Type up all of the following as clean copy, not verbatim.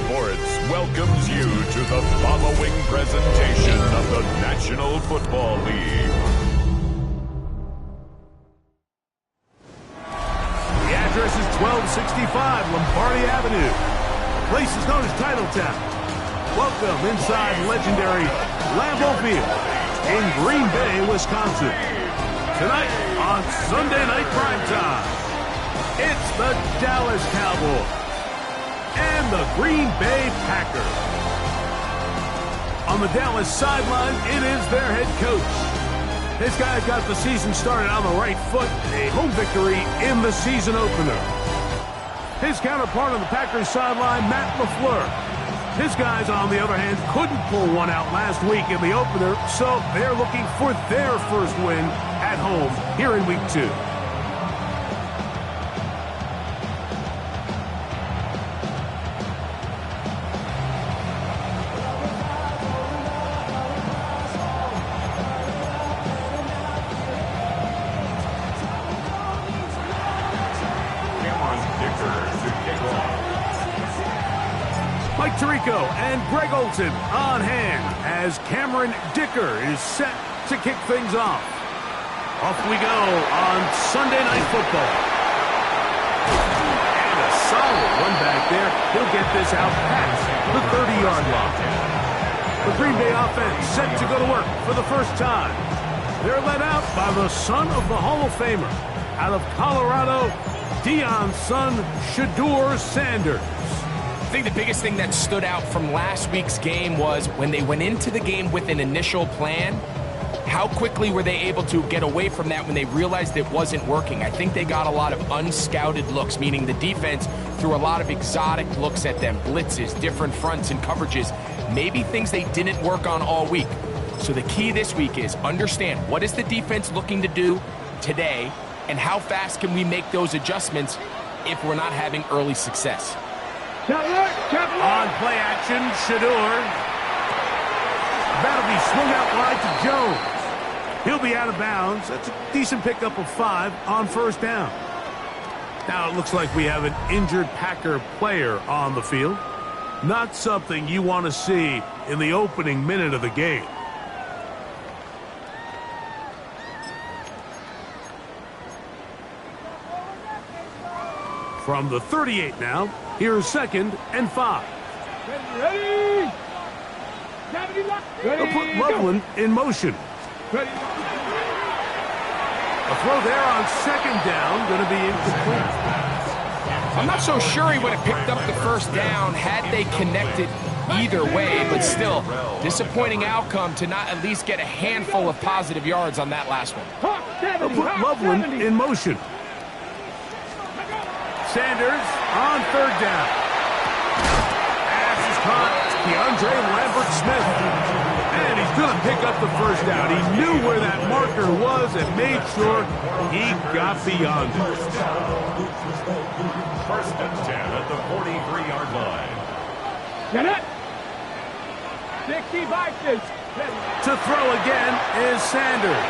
Sports welcomes you to the following presentation of the National Football League. The address is 1265 Lombardi Avenue. The place is known as Titletown. Welcome inside legendary Lambeau Field in Green Bay, Wisconsin. Tonight on Sunday Night Primetime, it's the Dallas Cowboys and the Green Bay Packers. On the Dallas sideline, it is their head coach. This guy got the season started on the right foot, a home victory in the season opener. His counterpart on the Packers sideline, Matt LaFleur. His guys, on the other hand, couldn't pull one out last week in the opener, so they're looking for their first win at home here in Week 2. Mike Tirico and Greg Olson on hand as Cameron Dicker is set to kick things off. Off we go on Sunday Night Football. And a solid one back there. He'll get this out past the 30-yard line. The Green Bay offense set to go to work for the first time. They're led out by the son of the Hall of Famer out of Colorado, Deion's son, Shedeur Sanders. I think the biggest thing that stood out from last week's game was when they went into the game with an initial plan, how quickly were they able to get away from that when they realized it wasn't working? I think they got a lot of unscouted looks, meaning the defense threw a lot of exotic looks at them, blitzes, different fronts and coverages, maybe things they didn't work on all week. So the key this week is understand what is the defense looking to do today and how fast can we make those adjustments if we're not having early success. On play action, Shedeur. That'll be swung out wide to Jones. He'll be out of bounds. That's a decent pickup of 5 on first down. Now it looks like we have an injured Packer player on the field. Not something you want to see in the opening minute of the game. From the 38 now, here's 2nd and 5. Ready? They'll put Loveland in motion. A throw there on 2nd down, going to be incomplete. I'm not so sure he would have picked up the first down had they connected either way, but still, disappointing outcome to not at least get a handful of positive yards on that last one. They'll put Loveland in motion. Sanders on 3rd down. Pass is caught. DeAndre Lambert-Smith. And he's going to pick up the first down. He knew where that marker was and made sure he got beyond it. 1st and 10 at the 43-yard line. Get it. 65. To throw again is Sanders.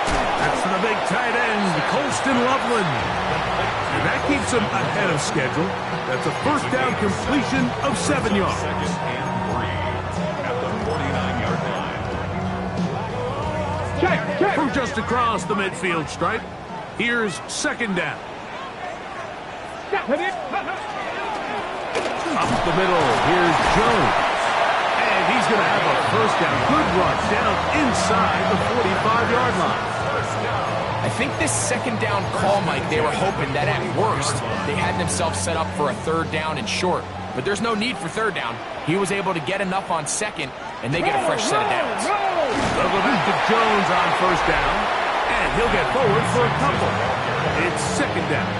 That's to the big tight end, Colston Loveland. And that keeps him ahead of schedule. That's a first down completion of 7 yards. 2nd and 3 at the 49-yard line. Check. From just across the midfield stripe, here's 2nd down. Up the middle, here's Jones. And he's going to have a first down. Good run down inside the 45-yard line. I think this 2nd down call, Mike, they were hoping that at worst they had themselves set up for a 3rd down and short. But there's no need for 3rd down. He was able to get enough on 2nd, and they get a fresh set of downs. They'll go back to Jones on 1st down, and he'll get forward for a couple. It's 2nd down.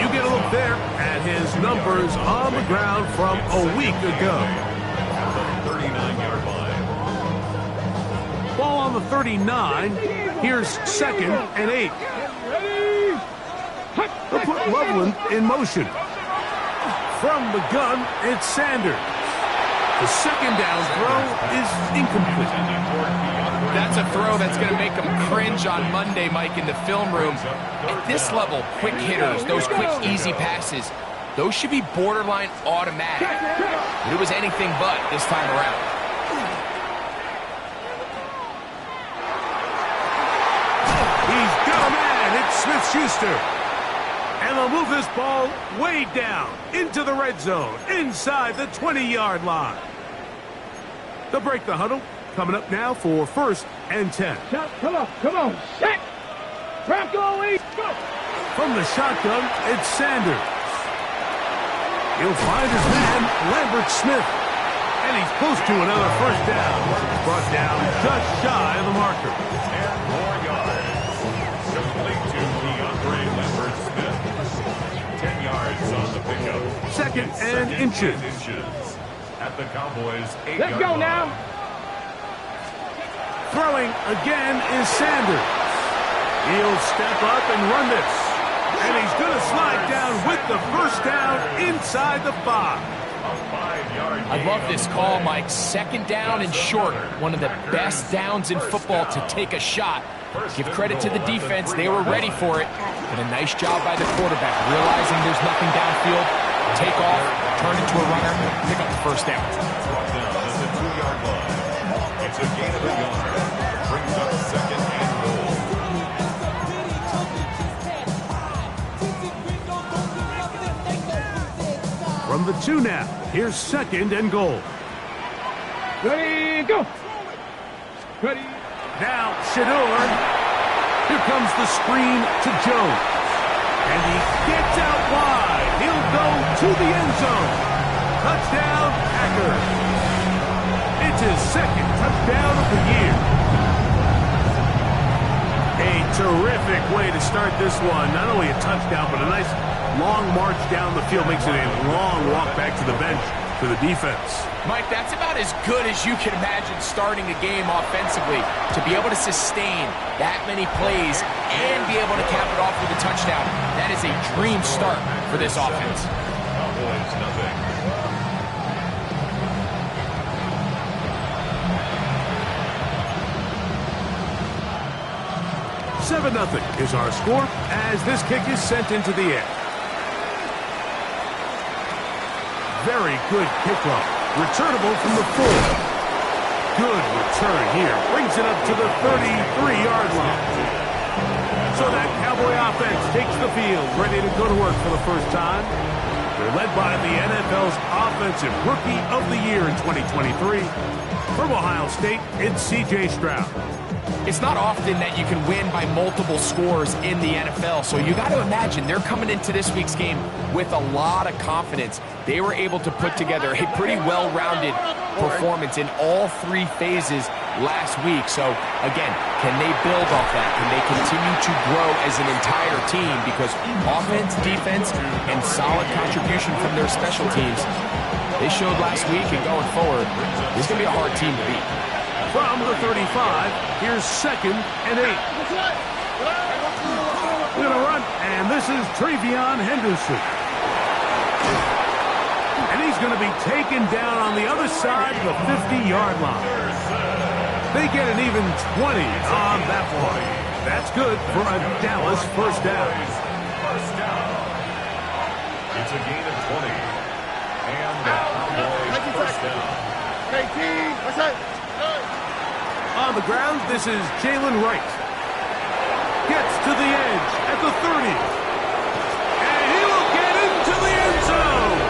You get a look there at his numbers on the ground from a week ago. 39-yard line. Ball on the 39. Here's 2nd and 8. They'll put Loveland in motion. From the gun, it's Sanders. The 2nd down throw is incomplete. That's a throw that's going to make them cringe on Monday, Mike, in the film room. At this level, quick hitters, those quick, easy passes, Those should be borderline automatic. But it was anything but this time around. He's got a man. It's Smith-Schuster. And they'll move this ball way down into the red zone, inside the 20-yard line. They'll break the huddle. Coming up now for 1st and 10. Come on. Set. Crack going. Go. From the shotgun, it's Sanders. He'll find his man, Lambert Smith. And he's close to another first down. Brought down just shy of the marker. 10 more yards. Complete to DeAndre Lambert Smith. 10 yards on the pickup. Second and inches. At the Cowboys' 8-yard line. Let's go now. Throwing again is Sanders. He'll step up and run this. And he's going to slide down with the first down inside the 5. I love this call, Mike. 2nd down and short. One of the best downs in football to take a shot. Give credit to the defense. They were ready for it. But a nice job by the quarterback, realizing there's nothing downfield. Take off, turn into a runner, pick up the first down. Brought down at the 2-yard line. It's a gain of a yard. Brings up 2nd and goal. From the 2 now, here's 2nd and goal. Ready, go. Ready. Now, Shador. Here comes the screen to Jones. And he gets out wide. He'll go to the end zone. Touchdown, Packers. It's his 2nd touchdown of the year. A terrific way to start this one. Not only a touchdown, but a nice long march down the field. Makes it a long walk back to the bench for the defense. Mike, that's about as good as you can imagine starting a game offensively. To be able to sustain that many plays and be able to cap it off with a touchdown, that is a dream start for this offense. Cowboys nothing. Nothing is our score as this kick is sent into the air. Very good kickoff. Returnable from the 4. Good return here. Brings it up to the 33-yard line. So that Cowboy offense takes the field, ready to go to work for the first time. They're led by the NFL's Offensive Rookie of the Year in 2023. From Ohio State, it's C.J. Stroud. It's not often that you can win by multiple scores in the NFL, so you got to imagine they're coming into this week's game with a lot of confidence. They were able to put together a pretty well-rounded performance in all 3 phases last week. So, again, can they build off that? Can they continue to grow as an entire team? Because offense, defense, and solid contribution from their special teams, they showed last week, and going forward, this is going to be a hard team to beat. From the 35, here's 2nd and 8. We're going to run, and this is Travion Henderson. And he's going to be taken down on the other side of the 50-yard line. They get an even 20 on that one. That's good for a Dallas first down. It's a gain of 20. And the Cowboys first down. On the ground, this is Jalen Wright. Gets to the edge at the 30. And he will get into the end zone.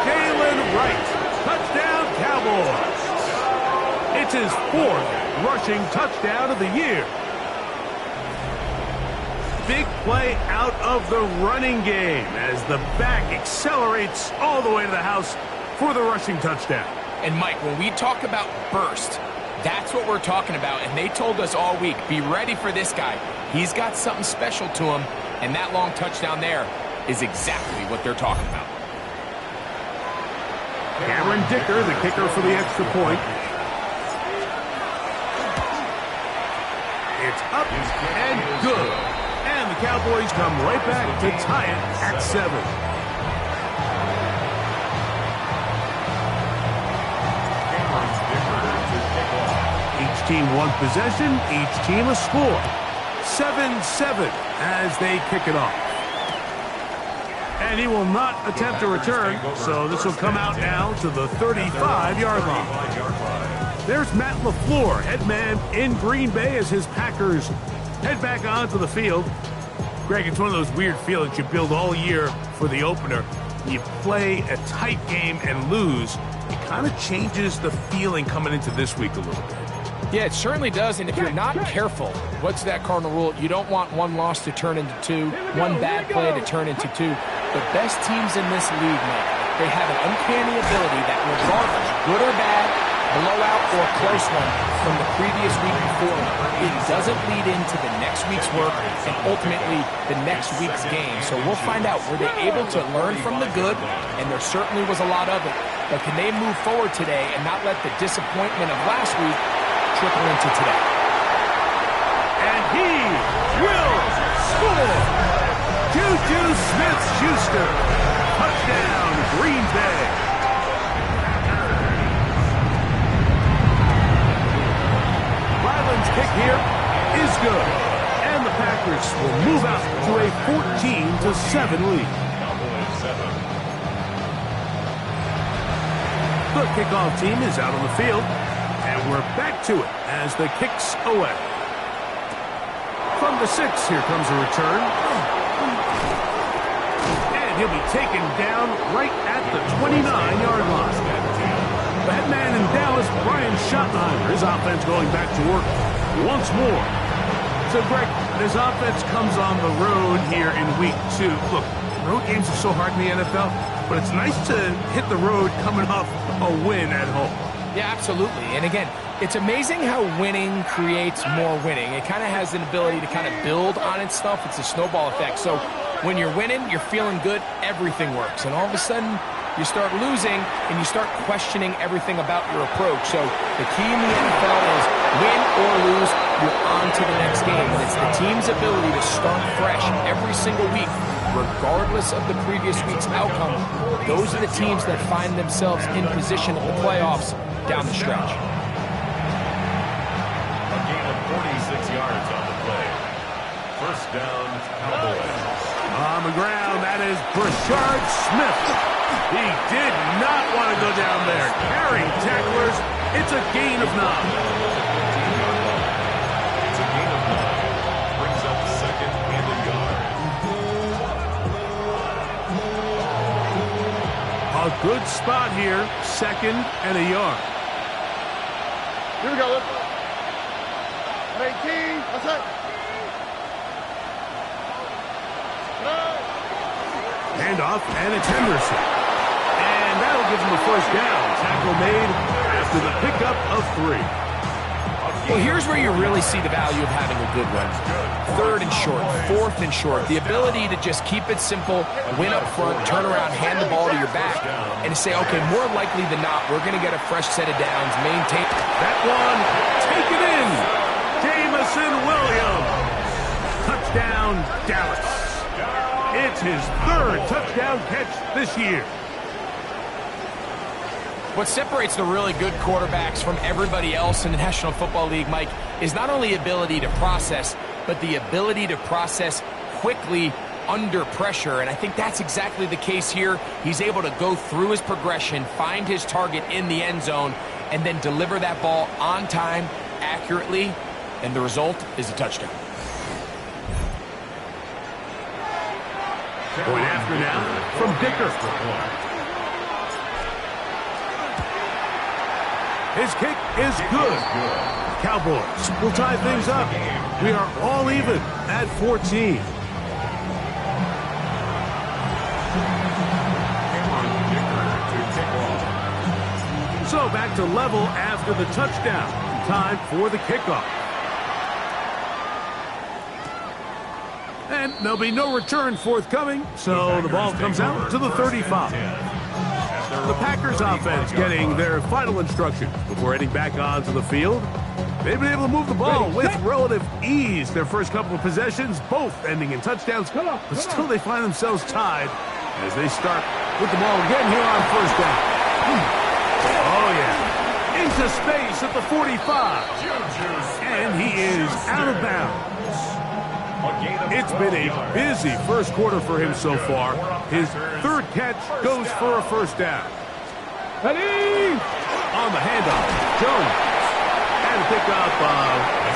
Jalen Wright. Touchdown, Cowboys. It's his 4th rushing touchdown of the year. Big play out of the running game as the back accelerates all the way to the house for the rushing touchdown. And Mike, when we talk about burst, that's what we're talking about, and they told us all week, be ready for this guy. He's got something special to him, and that long touchdown there is exactly what they're talking about. Cameron Dicker, the kicker for the extra point. It's up and good. And the Cowboys come right back to tie it at 7. Each team one possession, each team a score. 7-7 as they kick it off. And he will not attempt a return, so this will come out now to the 35-yard line. There's Matt LaFleur, head man in Green Bay as his Packers head back onto the field. Greg, it's one of those weird feelings you build all year for the opener. You play a tight game and lose, it kind of changes the feeling coming into this week a little bit. Yeah, it certainly does, and if you're not careful, what's that cardinal rule? You don't want one loss to turn into two, one bad play to turn into two. The best teams in this league, Mike, they have an uncanny ability that regardless, good or bad, blowout or close one from the previous week before, it doesn't lead into the next week's work and ultimately the next week's game. So we'll find out, were they able to learn from the good? And there certainly was a lot of it. But can they move forward today and not let the disappointment of last week trickle into today? And he will score! Juju Smith-Schuster, touchdown Green Bay. Ryland's kick here is good, and the Packers will move out to a 14-7 lead. The kickoff team is out on the field, and we're back to it as the kick's away. From the 6, here comes a return. And he'll be taken down right at the 29-yard line. The head man in Dallas, Brian Schottenheimer, his offense going back to work once more. So, Greg, this offense comes on the road here in week 2. Look, road games are so hard in the NFL, but it's nice to hit the road coming off a win at home. Yeah, absolutely. And again, it's amazing how winning creates more winning. It kind of has an ability to kind of build on itself. It's a snowball effect. So when you're winning, you're feeling good, everything works. And all of a sudden, you start losing, and you start questioning everything about your approach. So the key in the NFL is win or lose, you're on to the next game. And it's the team's ability to start fresh every single week, regardless of the previous week's outcome. Those are the teams that find themselves in position at the playoffs down the stretch. A gain of 46 yards on the play. First down, Cowboys. On the ground, that is Brashard Smith. He did not want to go down there. Carrying tacklers, it's a gain of 9. It's a gain of 9. Brings up second and a yard. A good spot here, second and a yard. Here we go, look. 18, that's it. Handoff, and it's Henderson. And that'll give him a first down. Tackle made after the pickup of 3. Well, here's where you really see the value of having a good one. 3rd and short, 4th and short. The ability to just keep it simple, win up front, turn around, hand the ball to your back, and to say, okay, more likely than not, we're going to get a fresh set of downs, maintain. That one, take it in. Jamison Williams. Touchdown, Dallas. It's his 3rd touchdown catch this year. What separates the really good quarterbacks from everybody else in the National Football League, Mike, is not only ability to process, but the ability to process quickly under pressure. And I think that's exactly the case here. He's able to go through his progression, find his target in the end zone, and then deliver that ball on time, accurately, and the result is a touchdown. Point after now from Dicker. His kick is good. Cowboys will tie things up. We are all even at 14. So back to level after the touchdown. Time for the kickoff. And there'll be no return forthcoming, so the ball comes out to the 35. The Packers offense getting their final instructions before heading back onto the field. They've been able to move the ball with relative ease. Their first couple of possessions, both ending in touchdowns, but still they find themselves tied as they start with the ball again here on first down. Oh, yeah. Into space at the 45. And he is out of bounds. It's been a busy first quarter for him so far. His third catch goes for a first down. Ready? On the handoff, Jones. And to pick up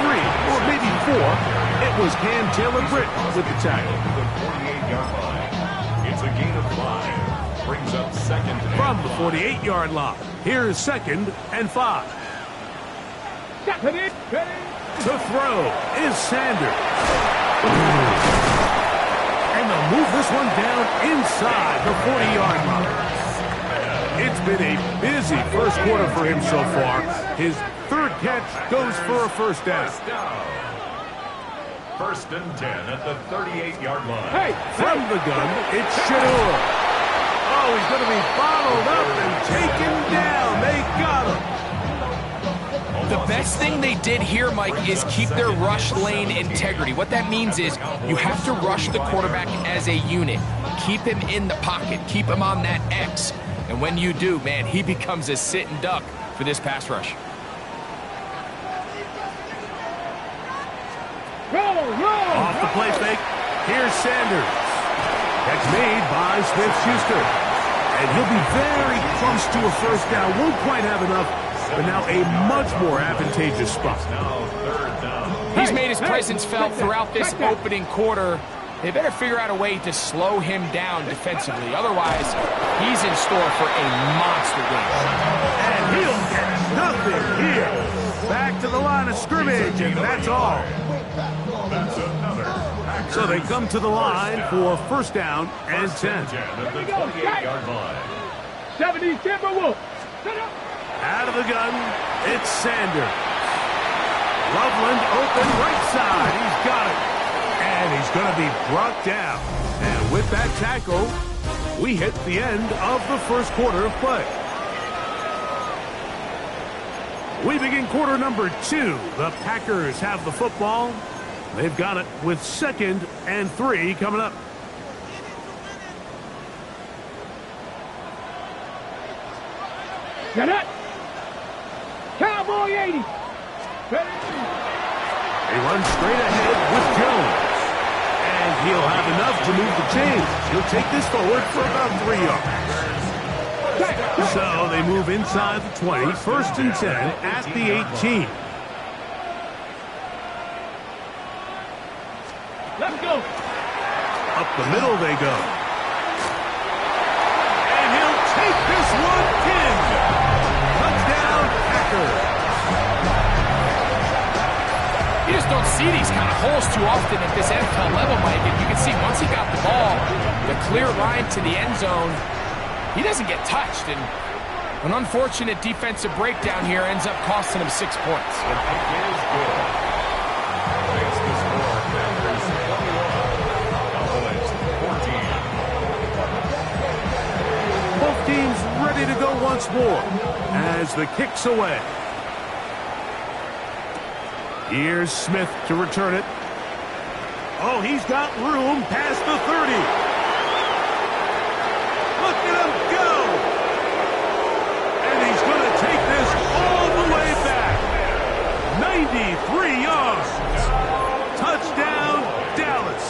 3 or maybe 4, it was Cam Taylor-Britt with the tackle. The 48-yard line. It's a gain of 5. Brings up second and From the 48-yard line, here's second and 5. Ready? To throw is Sanders. And they'll move this one down inside the 40-yard line. It's been a busy first quarter for him so far. His third catch goes for a first down. First and 10 at the 38-yard line. Hey! From the gun, it's Shador. Oh, he's going to be bottled up and taken down. They got him. The best thing they did here, Mike, is keep their rush lane integrity. What that means is you have to rush the quarterback as a unit. Keep him in the pocket. Keep him on that X. And when you do, man, he becomes a sit and duck for this pass rush. Roll! Off the play fake, here's Sanders. That's made by Smith-Schuster. And he'll be very close to a first down. Won't quite have enough, but now a much more advantageous spot. Now third down. He's made his presence felt throughout this opening quarter. They better figure out a way to slow him down defensively. Otherwise, he's in store for a monster game. And he'll get nothing here. Back to the line of scrimmage, and that's all. That's another. So they come to the line for first down and 10. At the 28-yard line. 70 Timberwolves. Set up. Out of the gun, it's Sanders. Loveland open right side. He's got it. And he's going to be brought down. And with that tackle, we hit the end of the first quarter of play. We begin quarter number 2. The Packers have the football. They've got it with second and 3 coming up. Set up. Cowboy 80. Ready? They run straight ahead with Jones. And he'll have enough to move the chains. He'll take this forward for about 3 yards. So they move inside the 20, first and 10 at the 18. Let's go. Up the middle they go. And he'll take this one in. Touchdown, Packers. You just don't see these kind of holes too often at this NFL level, Mike. And you can see once he got the ball, the clear line to the end zone, he doesn't get touched. And an unfortunate defensive breakdown here ends up costing him 6 points. The kick is good. It's the score. Packers 21. Cowboys 14. Both teams ready to go once more as the kick's away. Here's Smith to return it. Oh, he's got room past the 30. Look at him go. And he's going to take this all the way back. 93 yards. Touchdown, Dallas.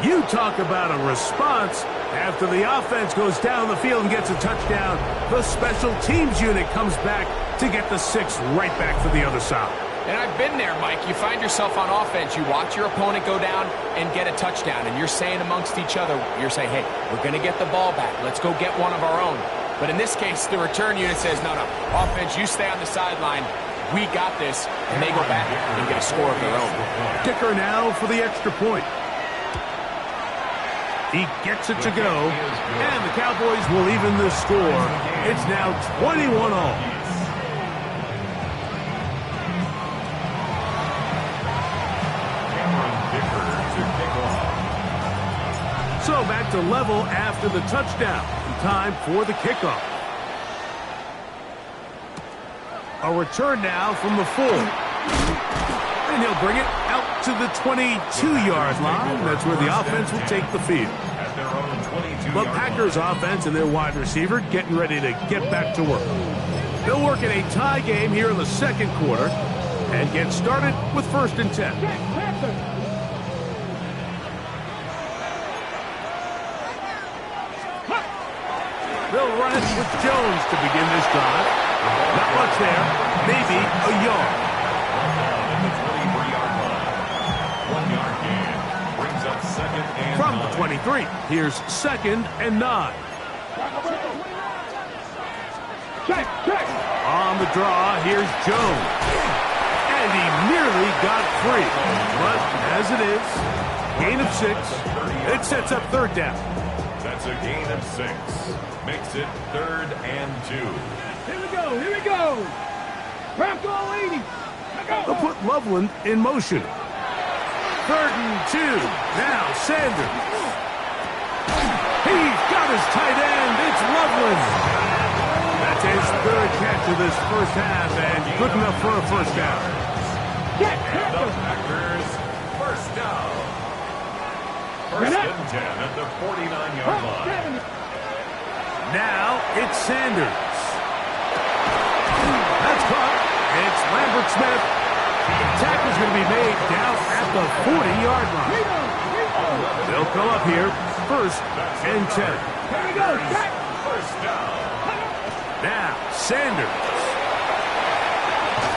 You talk about a response. After the offense goes down the field and gets a touchdown, the special teams unit comes back to get the 6 right back for the other side. And I've been there, Mike. You find yourself on offense. You watch your opponent go down and get a touchdown. And you're saying amongst each other, you're saying, hey, we're going to get the ball back. Let's go get one of our own. But in this case, the return unit says, no, offense, you stay on the sideline. We got this. And they go back and get a score of their own. Kicker now for the extra point. He gets it to go, and the Cowboys will even the score. It's now 21-all. So back to level after the touchdown. Time for the kickoff. A return now from the 4. And he'll bring it out to the 22-yard line. That's where the offense will take the field. The Packers offense and their wide receiver getting ready to get back to work. They'll work in a tie game here in the second quarter. And get started with 1st and 10. They'll run it with Jones to begin this drive. Not much there. Maybe a yard. From the 23, here's 2nd and 9. Check. On the draw, here's Jones. And he nearly got free. But as it is, gain of 6. It sets up 3rd down. That's a gain of 6. Makes it 3rd and 2. Here we go. Bronco 80. They'll put Loveland in motion. 3rd and 2. Now Sanders. He's got his tight end. It's Loveland. That's his 3rd catch of this 1st half, and good enough for a 1st down. And the Packers, 1st down. 1st and 10 at the 49-yard line. Now it's Sanders. That's caught. It's Lambert Smith. The tackle's going to be made down at the 40-yard line. They'll come up here, 1st and 10. Here we go, check. 1st down. Now, Sanders.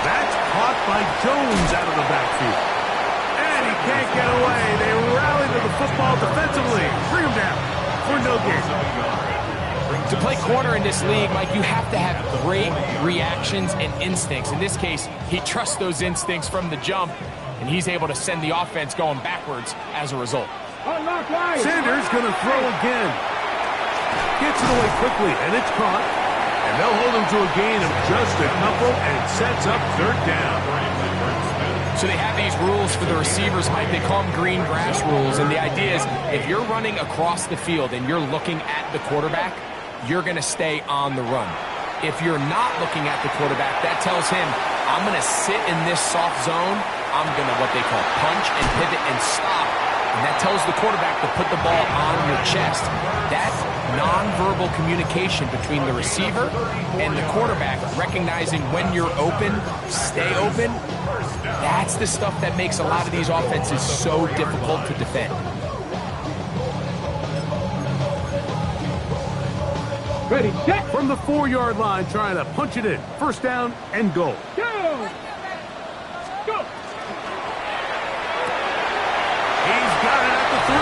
That's caught by Jones out of the backfield. And he can't get away. They rally to the football defensively. Bring him down for no gain. To play corner in this league, Mike, you have to have great reactions and instincts. In this case, he trusts those instincts from the jump, and he's able to send the offense going backwards as a result. Sanders going to throw again. Gets it away quickly, and it's caught. And they'll hold him to a gain of just a couple and sets up 3rd down. So they have these rules for the receivers, Mike. They call them green grass rules. And the idea is if you're running across the field and you're looking at the quarterback, you're going to stay on the run. If you're not looking at the quarterback, that tells him, I'm going to sit in this soft zone. I'm going to what they call punch and pivot and stop. And that tells the quarterback to put the ball on your chest. That nonverbal communication between the receiver and the quarterback, recognizing when you're open, stay open, that's the stuff that makes a lot of these offenses so difficult to defend. Ready, check. From the 4-yard line, trying to punch it in. 1st down and goal. Go. He's got it at the 3.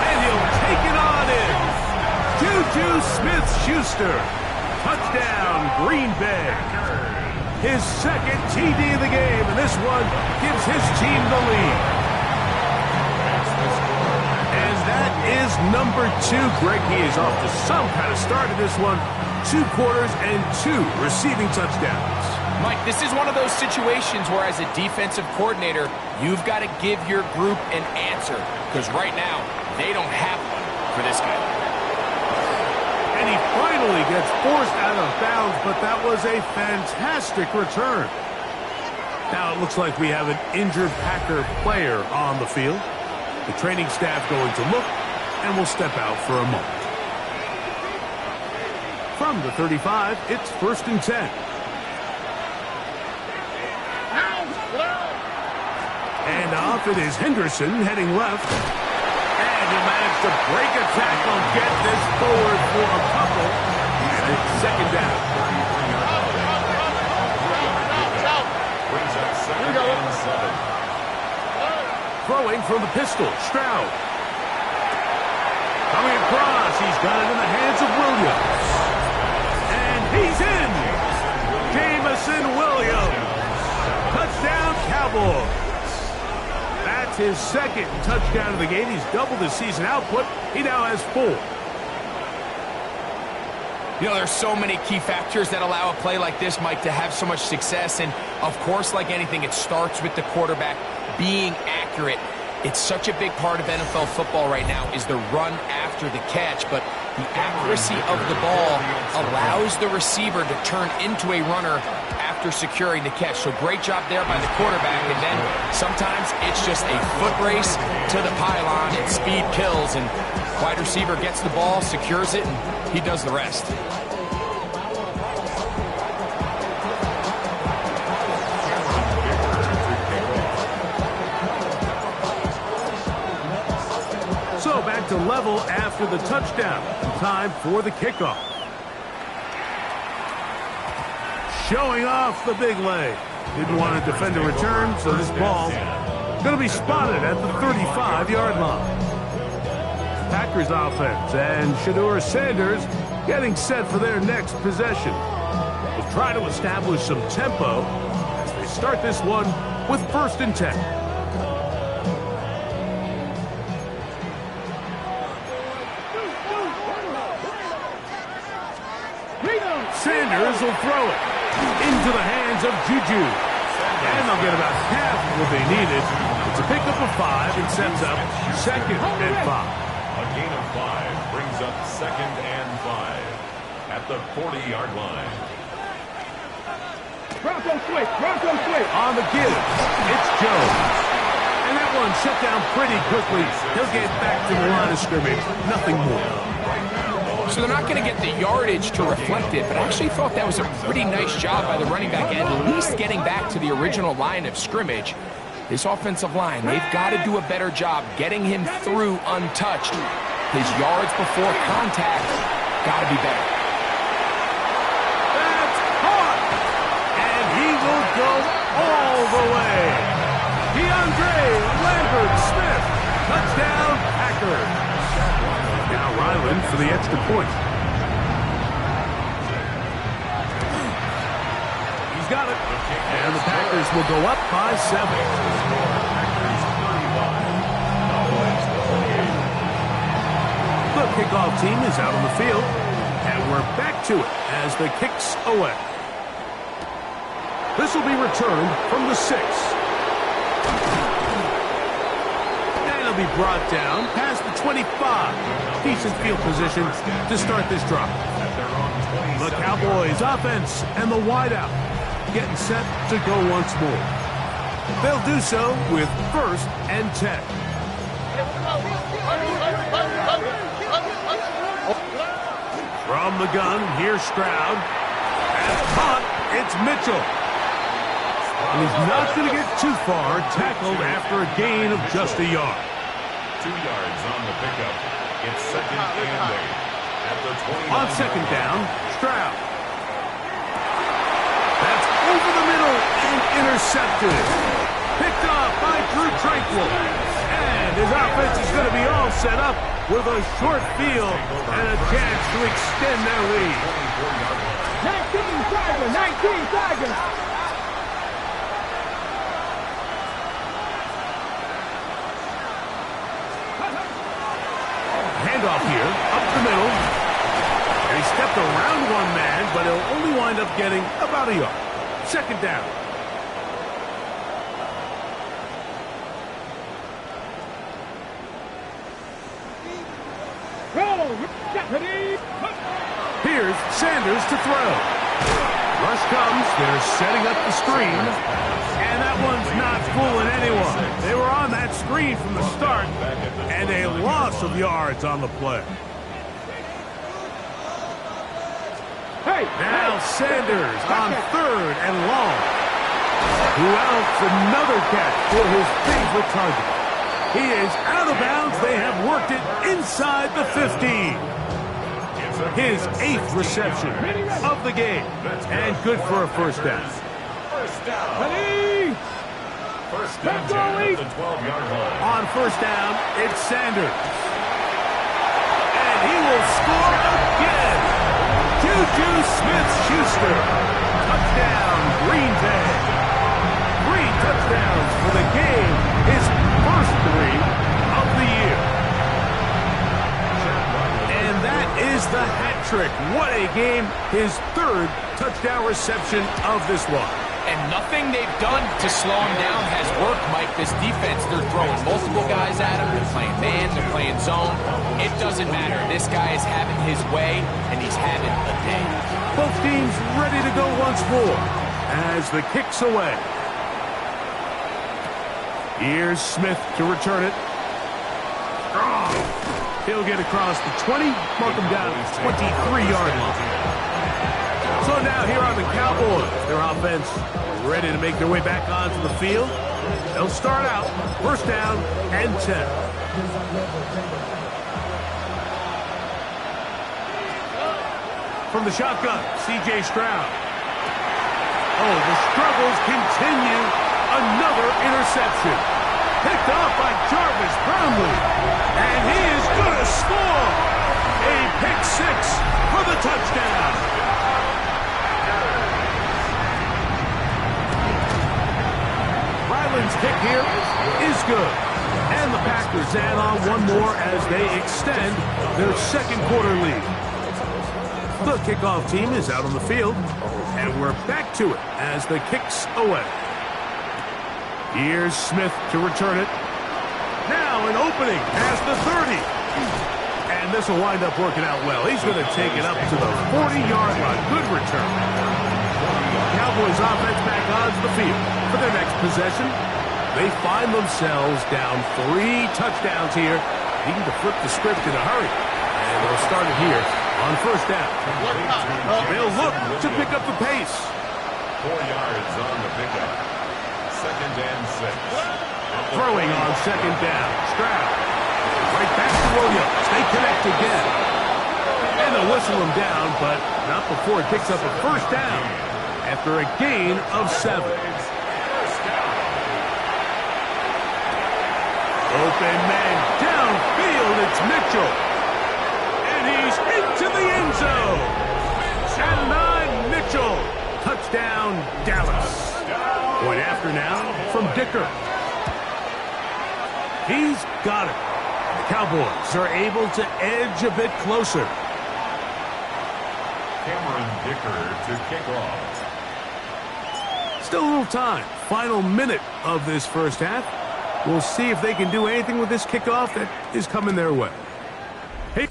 And he'll take it on in. Juju Smith-Schuster. Touchdown, Green Bay. His 2nd TD of the game, and this one gives his team the lead. And that is number 2. Greg, he is off to some kind of start in this one. 2 quarters and 2 receiving touchdowns. Mike, this is one of those situations where as a defensive coordinator, you've got to give your group an answer. Because right now, they don't have one for this guy. And he finally gets forced out of bounds, but that was a fantastic return. Now it looks like we have an injured Packer player on the field. The training staff going to look, and will step out for a moment. From the 35, it's 1st and 10. And off it is Henderson heading left. And he managed to break a tackle, get this forward for a couple. And it's 2nd down. Throwing from the pistol, Stroud. Coming across, he's got it in the hands of Williams. And he's in! Jamison Williams. Touchdown, Cowboys. That's his 2nd touchdown of the game. He's doubled his season output. He now has 4. You know, there's so many key factors that allow a play like this, Mike, to have so much success. And, of course, like anything, it starts with the quarterback being accurate. It's such a big part of NFL football right now is the run after the catch. But the accuracy of the ball allows the receiver to turn into a runner after securing the catch. So great job there by the quarterback. And then sometimes it's just a foot race to the pylon and speed kills. And wide receiver gets the ball, secures it, and he does the rest. So back to level after the touchdown. Time for the kickoff. Showing off the big leg. Didn't want to defend a return, so this ball going to be spotted at the 35-yard line. Packers offense and Shedeur Sanders getting set for their next possession. Will try to establish some tempo as they start this one with 1st and 10. Sanders will throw it into the hands of Juju. And they'll get about half of what they needed. It's a pickup of 5 and sets up 2nd and 5. A gain of 5 brings up 2nd and 5 at the 40-yard line. Bronco switch. On the give, it's Jones. And that one shut down pretty quickly. He'll get back to the line of scrimmage. Nothing more. So they're not going to get the yardage to reflect it, but I actually thought that was a pretty nice job by the running back, at least getting back to the original line of scrimmage. This offensive line, they've got to do a better job getting him through untouched. His yards before contact got to be better. That's caught! And he will go all the way. DeAndre Lambert-Smith, touchdown Packers. Now Ryland for the extra point. He's got it. And the Packers will go up by 7. The kickoff team is out on the field. And we're back to it as the kick's away. This will be returned from the 6. Be brought down past the 25. Decent field position to start this drive. The Cowboys offense and the wideout getting set to go once more. They'll do so with 1st and 10. From the gun, here's Stroud. And caught, it's Mitchell. And he's not going to get too far, tackled after a gain of just a yard. 2 yards on the pickup. It's 2nd and 8 at the 20. On 2nd down, Stroud. That's over the middle and intercepted. Picked off by Drew Tranquil. And his offense is going to be all set up with a short field and a chance to extend their lead. 19 Tigers. Handoff here, up the middle. And he stepped around one man, but he'll only wind up getting about a yard. 2nd down. Here's Sanders to throw. Rush comes, they're setting up the screen. And that one's not fooling anyone. They were on that screen from the start. And a loss of yards on the play. Now Sanders on 3rd and long. Who else? Another catch for his favorite target. He is out of bounds. They have worked it inside the 15. His 8th reception of the game. And good for a 1st down. First down. First down at the 12-yard line. On 1st down, it's Sanders. And he will score again. Juju Smith-Schuster. Touchdown, Green Bay. 3 touchdowns for the game. His first 3 of the year. And that is the hat trick. What a game. His 3rd touchdown reception of this one. And nothing they've done to slow him down has worked, Mike. This defense, they're throwing multiple guys at him. They're playing man, they're playing zone. It doesn't matter. This guy is having his way, and he's having a day. Both teams ready to go once more as the kick's away. Here's Smith to return it. He'll get across the 20, mark him down at the 23-yard line. So now here are the Cowboys. Their offense ready to make their way back onto the field. They'll start out 1st down and 10. From the shotgun, C.J. Stroud. Oh, the struggles continue. Another interception. Picked off by Jarvis Brownlee. And he is going to score. A pick six for the touchdown. Ryland's kick here is good. And the Packers add on one more as they extend their second quarter lead. The kickoff team is out on the field, and we're back to it as the kick's away. Here's Smith to return it. Now an opening past the 30. And this will wind up working out well. He's going to take it up to the 40-yard line. Good return. Cowboys offense back onto the field for their next possession. They find themselves down 3 touchdowns here, needing to flip the script in a hurry. And they'll start it here on first down. They'll look to pick up the pace. 4 yards on the pickup. 2nd and 6. Throwing on 2nd down. Stroud. Right back to Williams. They connect again. And they'll whistle him down, but not before it picks up a first down after a gain of 7. Open man downfield. It's Mitchell. And he's into the end zone. And 9, Mitchell. Touchdown, Dallas. Point after now from Dicker. He's got it. The Cowboys are able to edge a bit closer. Cameron Dicker to kick off. Still a little time. Final minute of this first half. We'll see if they can do anything with this kickoff that is coming their way. Hey.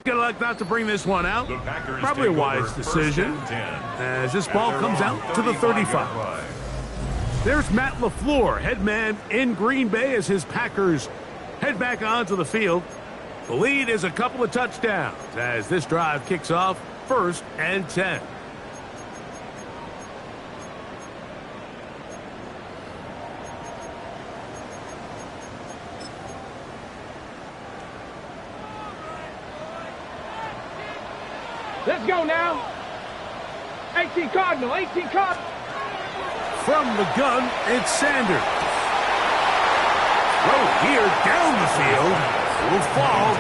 Good luck not to bring this one out. Probably a wise decision as this ball comes out to the 35. There's Matt LaFleur, head man in Green Bay as his Packers head back onto the field. The lead is a couple of touchdowns as this drive kicks off 1st and 10. Let's go now. 18 Cardinal, 18 Cardinal. From the gun, it's Sanders. Throw here down the field. Will fall.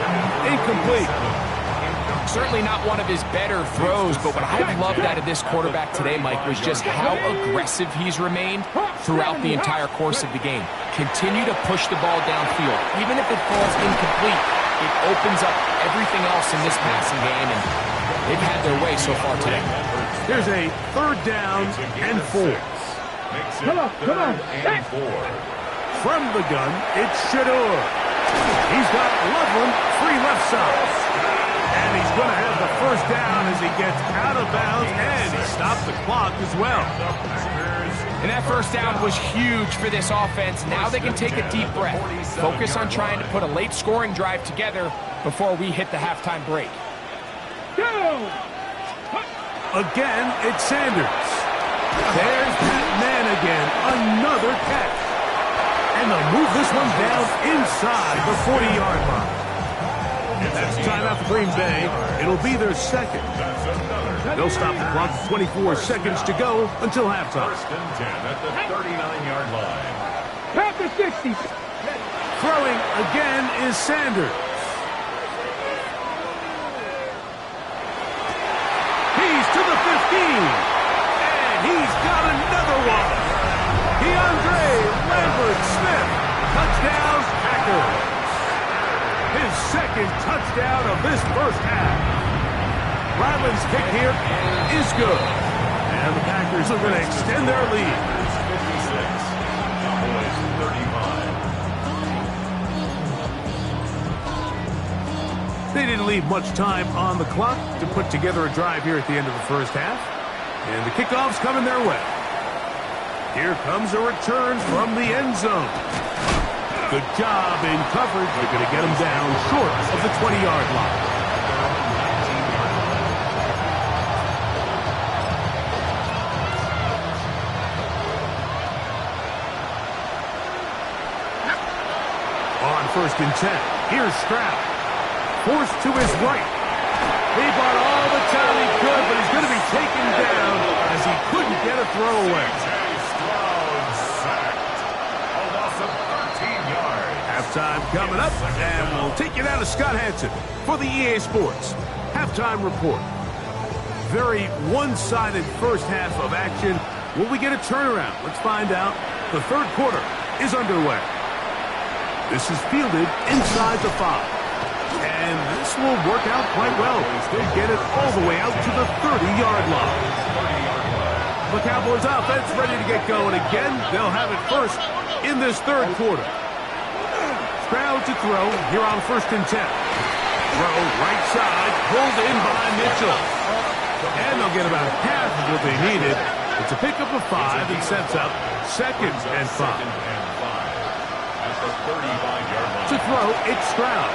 Incomplete. Certainly not one of his better throws, but what I loved out of this quarterback today, Mike, was just how aggressive he's remained throughout the entire course of the game. Continue to push the ball downfield. Even if it falls incomplete, it opens up everything else in this passing game, and they've had their way so far today. Here's a 3rd down and 4. Come on. From the gun, it's Shador. He's got Loveland free left side. And he's going to have the 1st down as he gets out of bounds, and he stopped the clock as well. And that 1st down was huge for this offense. Now they can take a deep breath. Focus on trying to put a late scoring drive together before we hit the halftime break. Again, it's Sanders. There's that man again. Another catch. And they'll move this one down inside the 40-yard line. That's timeout for Green Bay. It'll be their 2nd. They'll stop the clock. 24 seconds to go until halftime. 1st and 10 at the 39-yard line. Panther 60. Throwing again is Sanders. He's to the 15. And he's got another one. DeAndre Lambert-Smith. Touchdown, Packers. His 2nd touchdown of this 1st half. Ryland's kick here is good. And the Packers are going to extend their lead. 56. Cowboys 35. They didn't leave much time on the clock to put together a drive here at the end of the 1st half. And the kickoff's coming their way. Here comes a return from the end zone. Good job in coverage. They're going to get him down short of the 20-yard line. On 1st and 10, here's Stroud. Forced to his right. He bought all the time he could, but he's going to be taken down as he couldn't get a throwaway. Halftime coming up, and we'll take you down to Scott Hansen for the EA Sports Halftime Report. Very one-sided 1st half of action. Will we get a turnaround? Let's find out. The 3rd quarter is underway. This is fielded inside the 5. And this will work out quite well. They'll get it all the way out to the 30-yard line. The Cowboys offense ready to get going again. They'll have it first in this 3rd quarter. Stroud to throw here on 1st and 10. Throw right side, pulled in by Mitchell. And they'll get about half of what they needed. It's a pickup of 5 and sets up 2nd and 5. To throw, it's Stroud.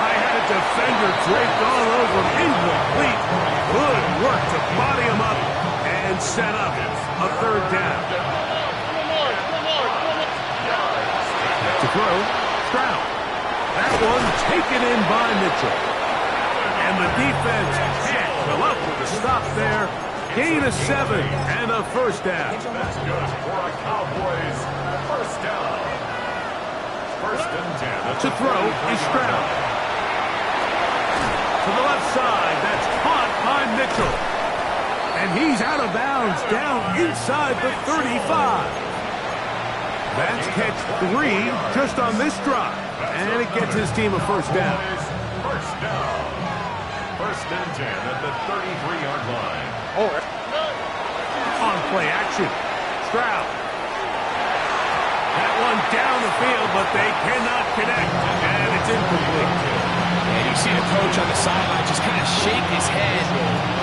I had a defender draped all over him. Incomplete. Good work to body him up and set up a 3rd down. To throw, Stroud. That one taken in by Mitchell. And the defense can't fill up with a stop there. Gain of 7 and a 1st down. That's good for a Cowboys 1st down. 1st and 10. To throw is Stroud. To the left side, that's caught by Mitchell. And he's out of bounds down inside the 35. That's catch 3 just on this drive. And it gets his team a 1st down. 1st down. 1st and 10 at the 33-yard line. On play action, Stroud. That one down the field, but they cannot connect. And it's incomplete. And you see the coach on the sideline just kind of shake his head.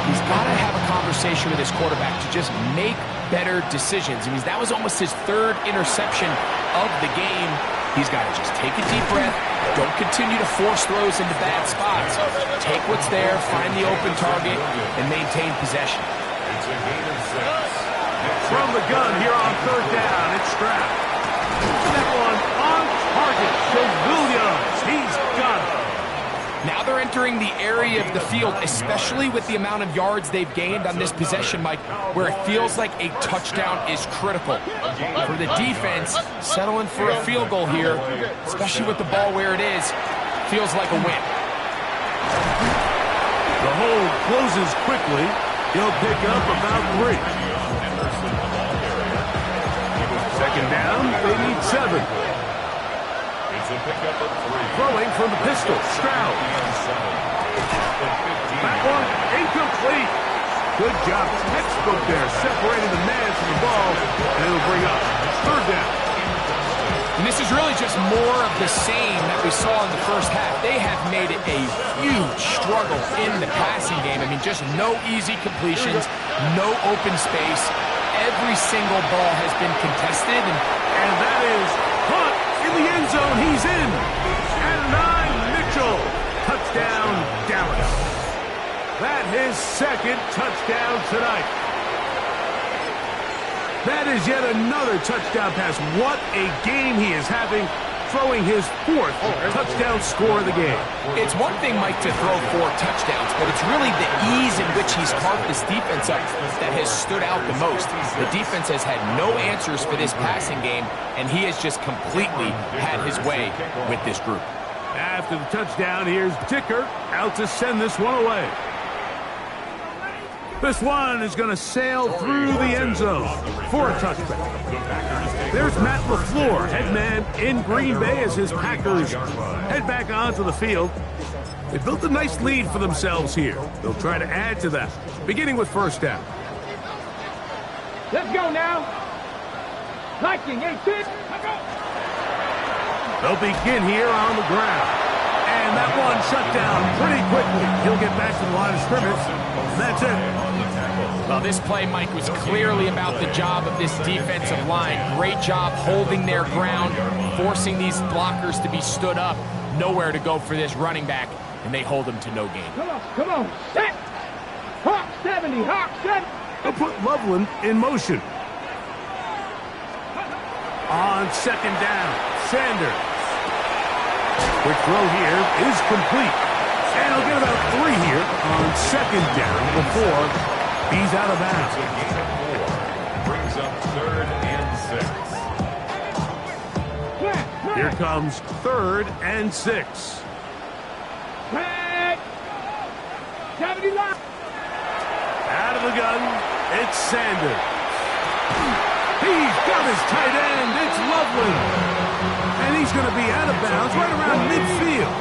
He's got to have a conversation with his quarterback to just make better decisions. I mean, that was almost his 3rd interception of the game. He's got to just take a deep breath. Don't continue to force throws into bad spots. Take what's there, find the open target, and maintain possession. It's a gain of 6. From the gun here on 3rd down, it's Stroud. That one on target to Williams. He's got it. Now they're entering the area of the field, especially with the amount of yards they've gained on this possession, Mike, where it feels like a touchdown is critical. For the defense, settling for a field goal here, especially with the ball where it is, feels like a win. The hold closes quickly. He'll pick up about 3. Second down, they need 7. It's a pickup of 3. Throwing from the pistol, Stroud. That one incomplete. Good job, textbook there, separating the man from the ball, and it'll bring up 3rd down. And this is really just more of the same that we saw in the first half. They have made it a huge struggle in the passing game. I mean, just no easy completions, no open space. Every single ball has been contested. And that is caught in the end zone. He's in. At 9, Mitchell. Touchdown, Dallas. That his 2nd touchdown tonight. That is yet another touchdown pass. What a game he is having, throwing his 4th touchdown score of the game. It's one thing, Mike, to throw 4 touchdowns, but it's really the ease in which he's carved this defense up that has stood out the most. The defense has had no answers for this passing game, and he has just completely had his way with this group. After the touchdown, here's Dicker out to send this one away. This one is going to sail through the end zone for a touchback. There's Matt LaFleur, head man in Green Bay as his Packers head back onto the field. They built a nice lead for themselves here. They'll try to add to that, beginning with 1st down. Let's go now. Liking, 8-6. They'll begin here on the ground. And that one shut down pretty quickly. He'll get back to the line of scrimmage. That's it. Well, this play, Mike, was clearly about the job of this defensive line. Great job holding their ground, forcing these blockers to be stood up. Nowhere to go for this running back, and they hold him to no gain. Come on, set. Hawk 70, Hawk 70. They'll put Loveland in motion. On 2nd down, Sanders. Quick throw here is complete. And he'll get about 3 here on 2nd down before he's out of bounds. Brings up 3rd and 6. Here comes 3rd and 6. Back. 70 line. Out of the gun, it's Sanders. He's got his tight end. It's Loveland. And he's going to be out of bounds right around midfield.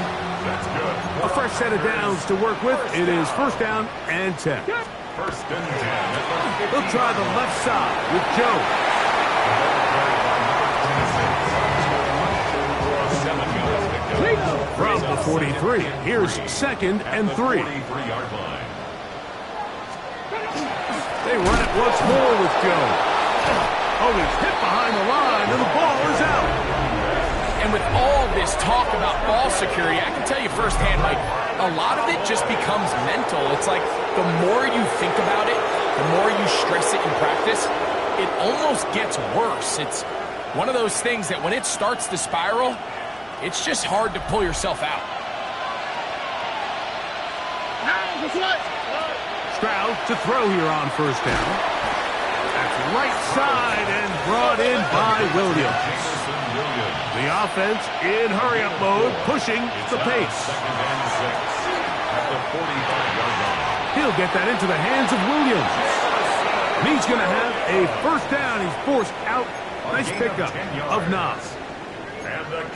That's good. A fresh set of downs to work with. It is 1st down and 10. 1st and 10. They'll try the left side with Joe. From the 43, here's 2nd and 3. They run it once more with Joe. Oh, he's hit behind the line, and the ball is out. And with all this talk about ball security, I can tell you firsthand, Mike, a lot of it just becomes mental. It's like the more you think about it, the more you stress it in practice, it almost gets worse. It's one of those things that when it starts to spiral, it's just hard to pull yourself out. Stroud to throw here on 1st down. That's right side and brought in by Williams. The offense in hurry-up mode, pushing the pace. He'll get that into the hands of Williams. And he's going to have a 1st down. He's forced out. Nice pickup of Nas.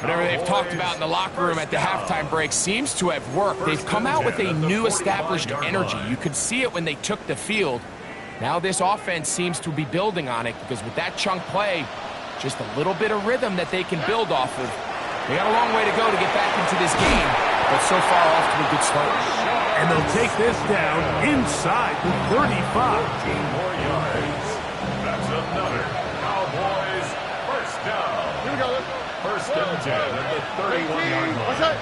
Whatever they've talked about in the locker room at the halftime break seems to have worked. They've come out with a new established energy. You could see it when they took the field. Now this offense seems to be building on it because with that chunk play, just a little bit of rhythm that they can build off of. They got a long way to go to get back into this game, but so far off to a good start. And they'll take this down inside the 35. 14 more yards. That's another Cowboys 1st down. Here we go. 1st and 10 at the 31-yard line. What's that?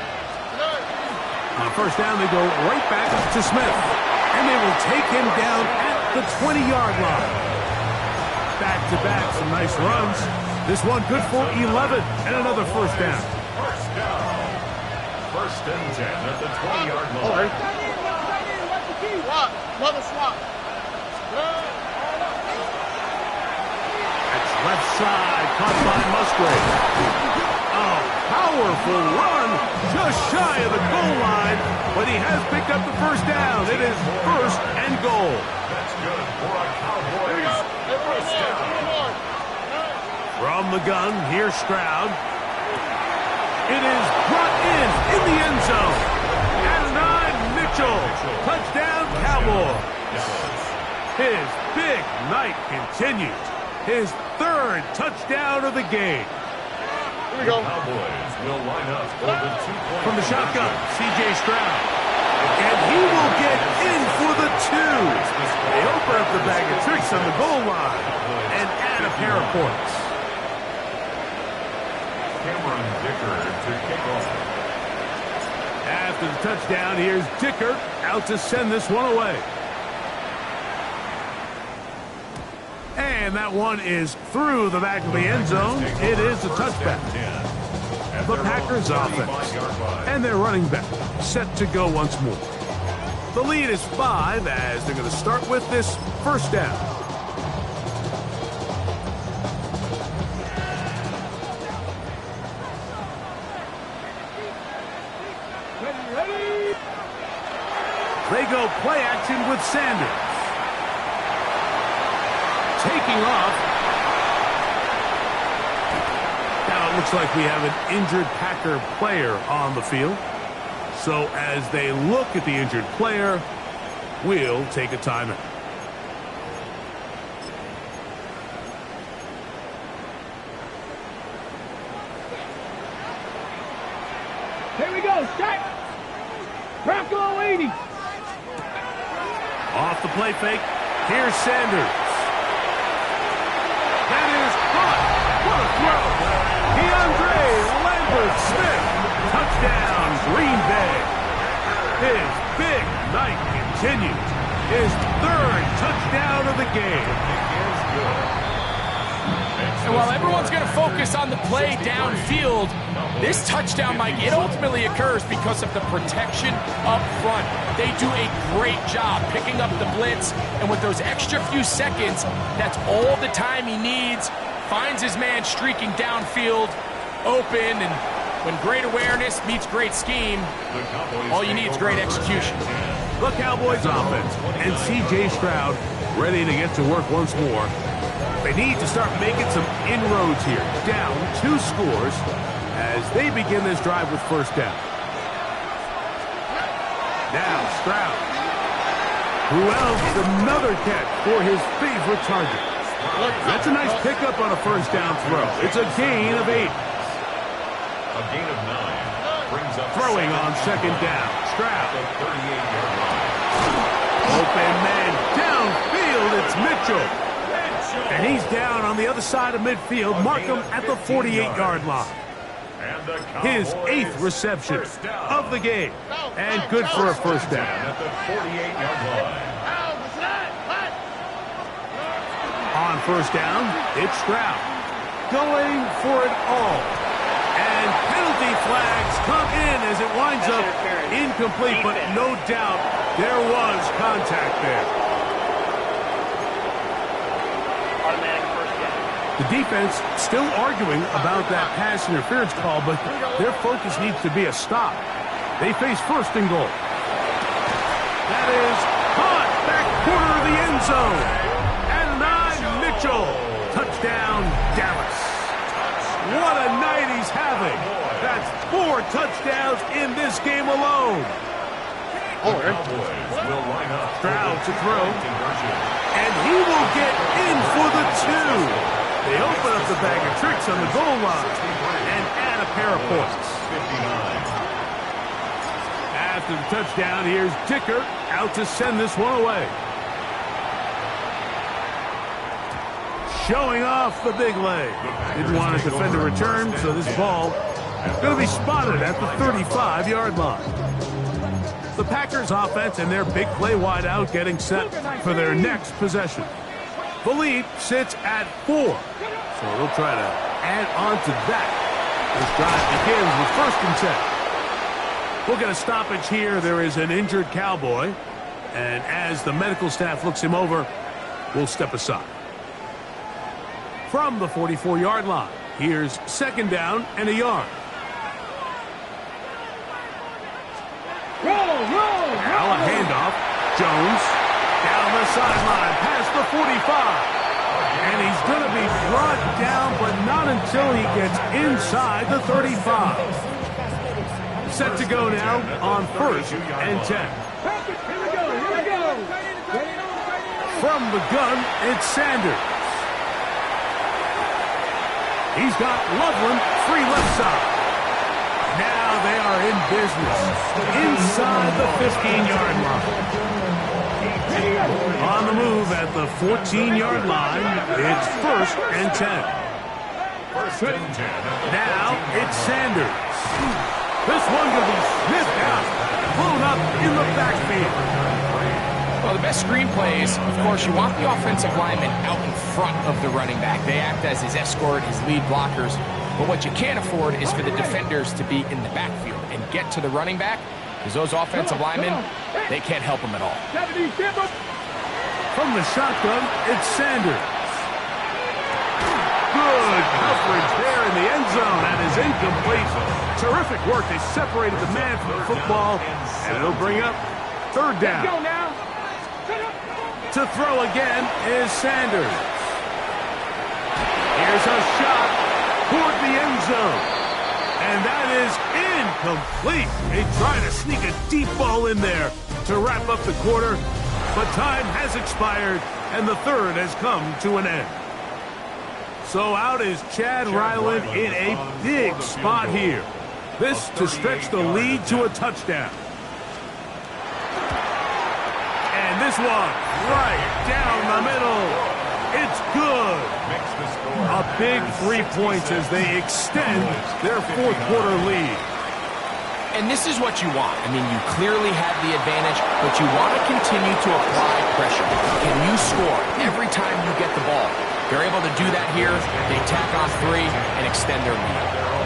On 1st down, they go right back to Smith. And they will take him down at the 20-yard line. Back-to-back, some nice runs. This one good for 11 and another 1st down. 1st down. First and 10 at the 20-yard line. Mother swap. That's left side, caught by Musgrave. A powerful run, just shy of the goal line, but he has picked up the first down. It is first and goal. That's good for a Cowboys first down. From the gun, here's Stroud. It is brought in the end zone. And Mitchell. Touchdown, Cowboys. His big night continues. His third touchdown of the game. Here we go. Cowboys will line up for the 2-point From the shotgun, conversion. C.J. Stroud. And he will get in for the 2. They open up the bag of tricks on the goal line and add a pair of points. Cameron Dicker to kick off. After the touchdown, here's Dicker out to send this one away. And that one is through the back of the end zone. It is a touchback. The Packers offense and their running back set to go once more. The lead is 5 as they're going to start with this first down. They go play action with Sanders. Taking off. Now it looks like we have an injured Packer player on the field. So as they look at the injured player, we'll take a timeout. Here we go. Shot. Bronco 80. Off the play fake. Here's Sanders. That is caught. What a throw. DeAndre Lambert-Smith. Touchdown, Green Bay. His big night continues. His third touchdown of the game. And while everyone's going to focus on the play downfield, this touchdown, Mike, it ultimately occurs because of the protection up front. They do a great job picking up the blitz, and with those extra few seconds, that's all the time he needs. Finds his man streaking downfield, open, and when great awareness meets great scheme, all you need is great execution. The Cowboys offense and C.J. Stroud ready to get to work once more. They need to start making some inroads here. Down 2 scores as they begin this drive with first down. Now Stroud, who else another catch for his favorite target. That's a nice pickup on a first down throw. It's a gain of 8. A gain of 9 brings up Throwing on second down. Stroud. the 38-yard line. Open man downfield. It's Mitchell. And he's down on the other side of midfield. Mark him at the 48-yard line. And the His Cowboys 8th reception first down. of the game. And good for a first down. At the 48-yard line. On first down, it's Stroud. Going for it all. And penalty flags come in as it winds up incomplete, but no doubt there was contact there. The defense still arguing about that pass interference call, but their focus needs to be a stop. They face first and goal. That is caught back corner of the end zone. And Mitchell. Touchdown, Dallas. What a night he's having. That's 4 touchdowns in this game alone. Cowboys will line up. Stroud to throw. And he will get in for the 2. They open up the bag of tricks on the goal line and add a pair of points. 59. After the touchdown, here's Dicker out to send this one away. Showing off the big leg. Didn't want to defend a return, so this ball is going to be spotted at the 35-yard line. The Packers offense and their big play wideout getting set for their next possession. The lead sits at 4, so they'll try to add on to that. This drive begins with first and 10. We'll get a stoppage here. There is an injured Cowboy. And as the medical staff looks him over, we'll step aside. From the 44-yard line, here's second down and a yard. Now a handoff. Jones down the sideline past the 45. And he's going to be brought down, but not until he gets inside the 35. Set to go now on 1st and 10. From the gun, it's Sanders. He's got Loveland free left side. Now they are in business inside the 15-yard line. On the move at the 14-yard line, it's 1st and 10. Now it's Sanders. This one going to be sniffed out, blown up in the backfield. Well, the best screen plays, of course, you want the offensive lineman out in front of the running back. They act as his escort, his lead blockers. But what you can't afford is for the defenders to be in the backfield and get to the running back, because those offensive linemen, they can't help him at all. From the shotgun, it's Sanders. Good coverage there in the end zone. That is incomplete. Terrific work. They separated the man from the football, and it'll bring up 3rd down. To throw again is Sanders. Here's a shot toward the end zone. And that is incomplete. They try to sneak a deep ball in there to wrap up the quarter, but time has expired, and the 3rd has come to an end. So out is Chad Ryland in a big spot here. This to stretch the lead to a touchdown. And this one right down the middle. It's good. A big 3 points as they extend their 4th quarter lead. And this is what you want. I mean, you clearly have the advantage, but you want to continue to apply pressure. Can you score every time you get the ball? They're able to do that here. They tack on 3 and extend their lead.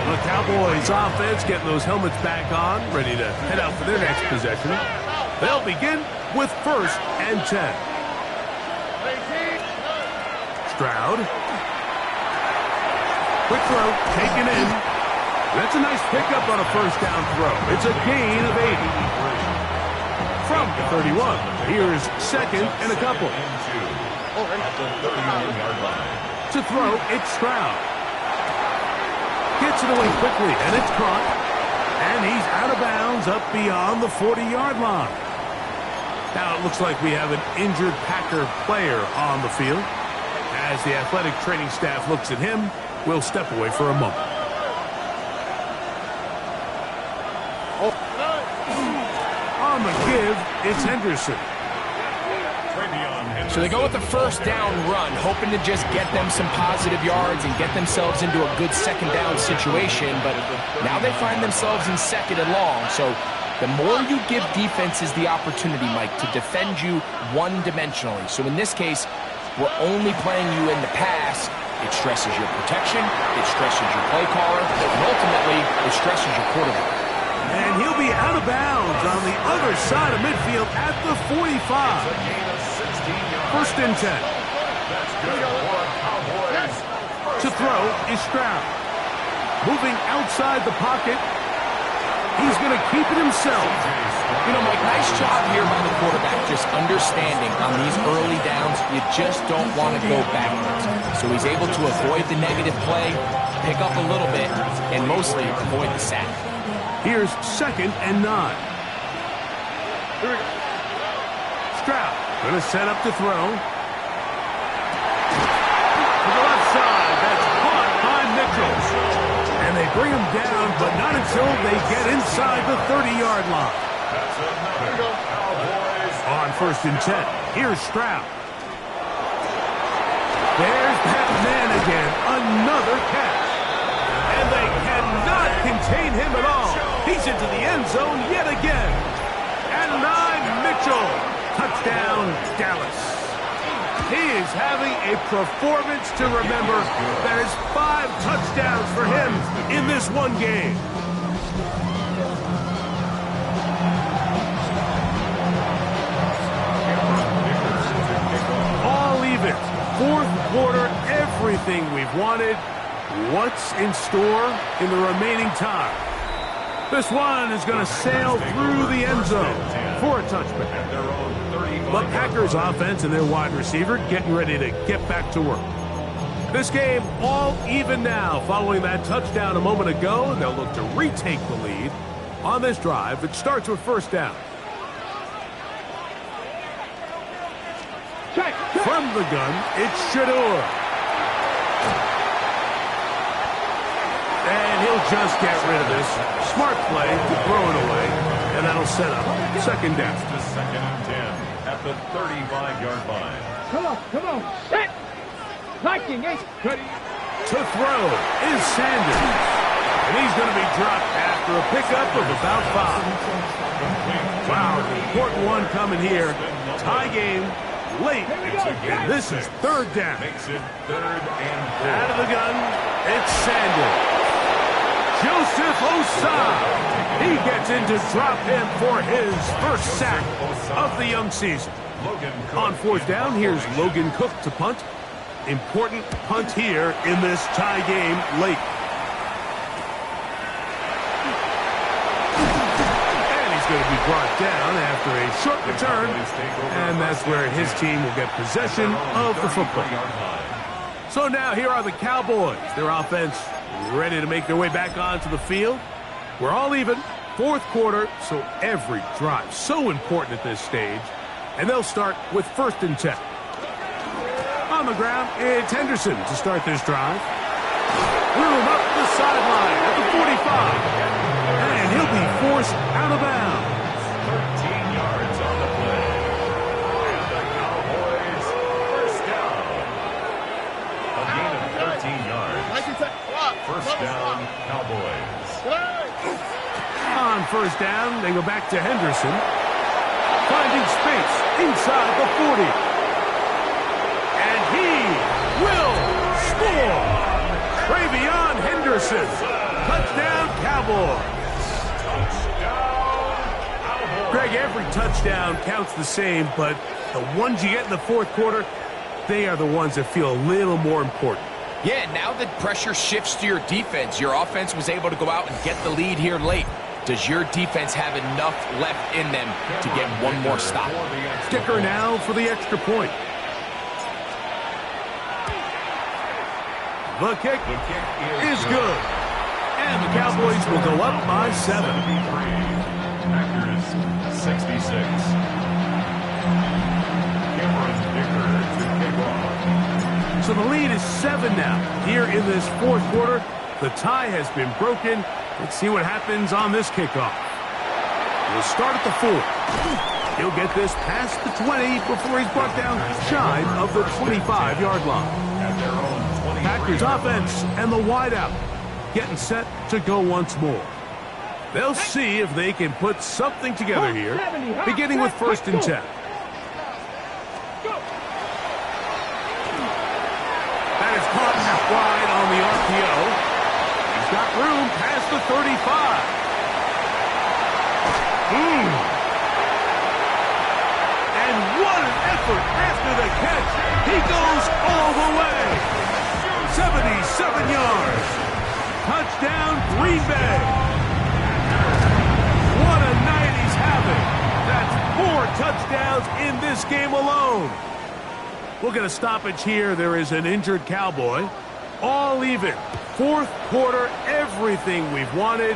The Cowboys offense getting those helmets back on, ready to head out for their next possession. They'll begin with 1st and 10. Stroud. Quick throw, taken in. That's a nice pickup on a 1st down throw. It's a gain of 80. From the 31, here's 2nd and a couple. To throw, it's Stroud. Gets it away quickly, and it's caught. And he's out of bounds up beyond the 40-yard line. Now it looks like we have an injured Packer player on the field. As the athletic training staff looks at him, we'll step away for a moment. On the give, it's Henderson. So they go with the 1st down run, hoping to just get them some positive yards and get themselves into a good 2nd down situation, but now they find themselves in 2nd and long. So the more you give defenses the opportunity, Mike, to defend you one-dimensionally. So in this case, we're only playing you in the pass. It stresses your protection, it stresses your play caller, and ultimately, it stresses your quarterback. And he'll be out of bounds on the other side of midfield at the 45. 1st and 10. To throw is Stroud. Moving outside the pocket. He's going to keep it himself. You know, Mike, nice job here by the quarterback, just understanding on these early downs, you just don't want to go backwards. So he's able to avoid the negative play, pick up a little bit, and mostly avoid the sack. Here's 2nd and 9. Stroud going to set up to throw. To the left side, that's caught by Mitchell. And they bring him down, but not until they get inside the 30-yard line. On 1st and 10, here's Stroud. There's that man again, another catch. And they cannot contain him at all. He's into the end zone yet again. And 9, Mitchell. Touchdown, Dallas. He is having a performance to remember. That is 5 touchdowns for him in this one game. Fourth quarter, everything we've wanted. What's in store in the remaining time? This one is going to sail through the end zone for a touchback. The Packers offense and their wide receiver getting ready to get back to work. This game all even now following that touchdown a moment ago. They'll look to retake the lead on this drive. It starts with first down. From the gun, it's Shador. And he'll just get rid of this. Smart play to throw it away, and that'll set up second down. To second and 10 at the 35-yard line. Come on, set! Liking it! To throw is Sanders. And he's going to be dropped after a pickup of about 5. Wow, an important one coming here. Tie game. Late. And this is third down. Makes it third and 4. Out of the gun, it's Sanders. Joseph Osai. He gets in to drop him for his first sack of the young season. On fourth down, here's Logan Cook to punt. Important punt here in this tie game late. Going to be brought down after a short return, and that's where his team will get possession of the football. So now here are the Cowboys. Their offense ready to make their way back onto the field. We're all even, fourth quarter, so every drive so important at this stage, and they'll start with first and 10. On the ground, it's Henderson to start this drive. Room up the sideline at the 45. And he'll be forced out of bounds. 13 yards on the play. And the Cowboys first down. A gain of 13 yards. First down, Cowboys. On first down, they go back to Henderson. Finding space inside the 40. And he will score. Travion Henderson. Touchdown, Cowboys. Greg, every touchdown counts the same, but the ones you get in the fourth quarter, they are the ones that feel a little more important. Yeah, now that pressure shifts to your defense, your offense was able to go out and get the lead here late. Does your defense have enough left in them to get one more stop? Kicker now for the extra point. The kick is good. And the Cowboys will go up by 7. Packers 66. So the lead is 7 now. Here in this fourth quarter, the tie has been broken. Let's see what happens on this kickoff. We'll start at the 4. He'll get this past the 20 before he's brought down shy of the 25-yard line. Packers offense and the wideout getting set to go once more. They'll see if they can put something together here, beginning with first and 10. That is caught out wide on the RPO. He's got room past the 35. And what an effort after the catch. He goes all the way. 77 yards. Touchdown, Green Bay. What a night he's having. That's 4 touchdowns in this game alone. We'll get a stoppage here. There is an injured Cowboy. All even. Fourth quarter, everything we've wanted.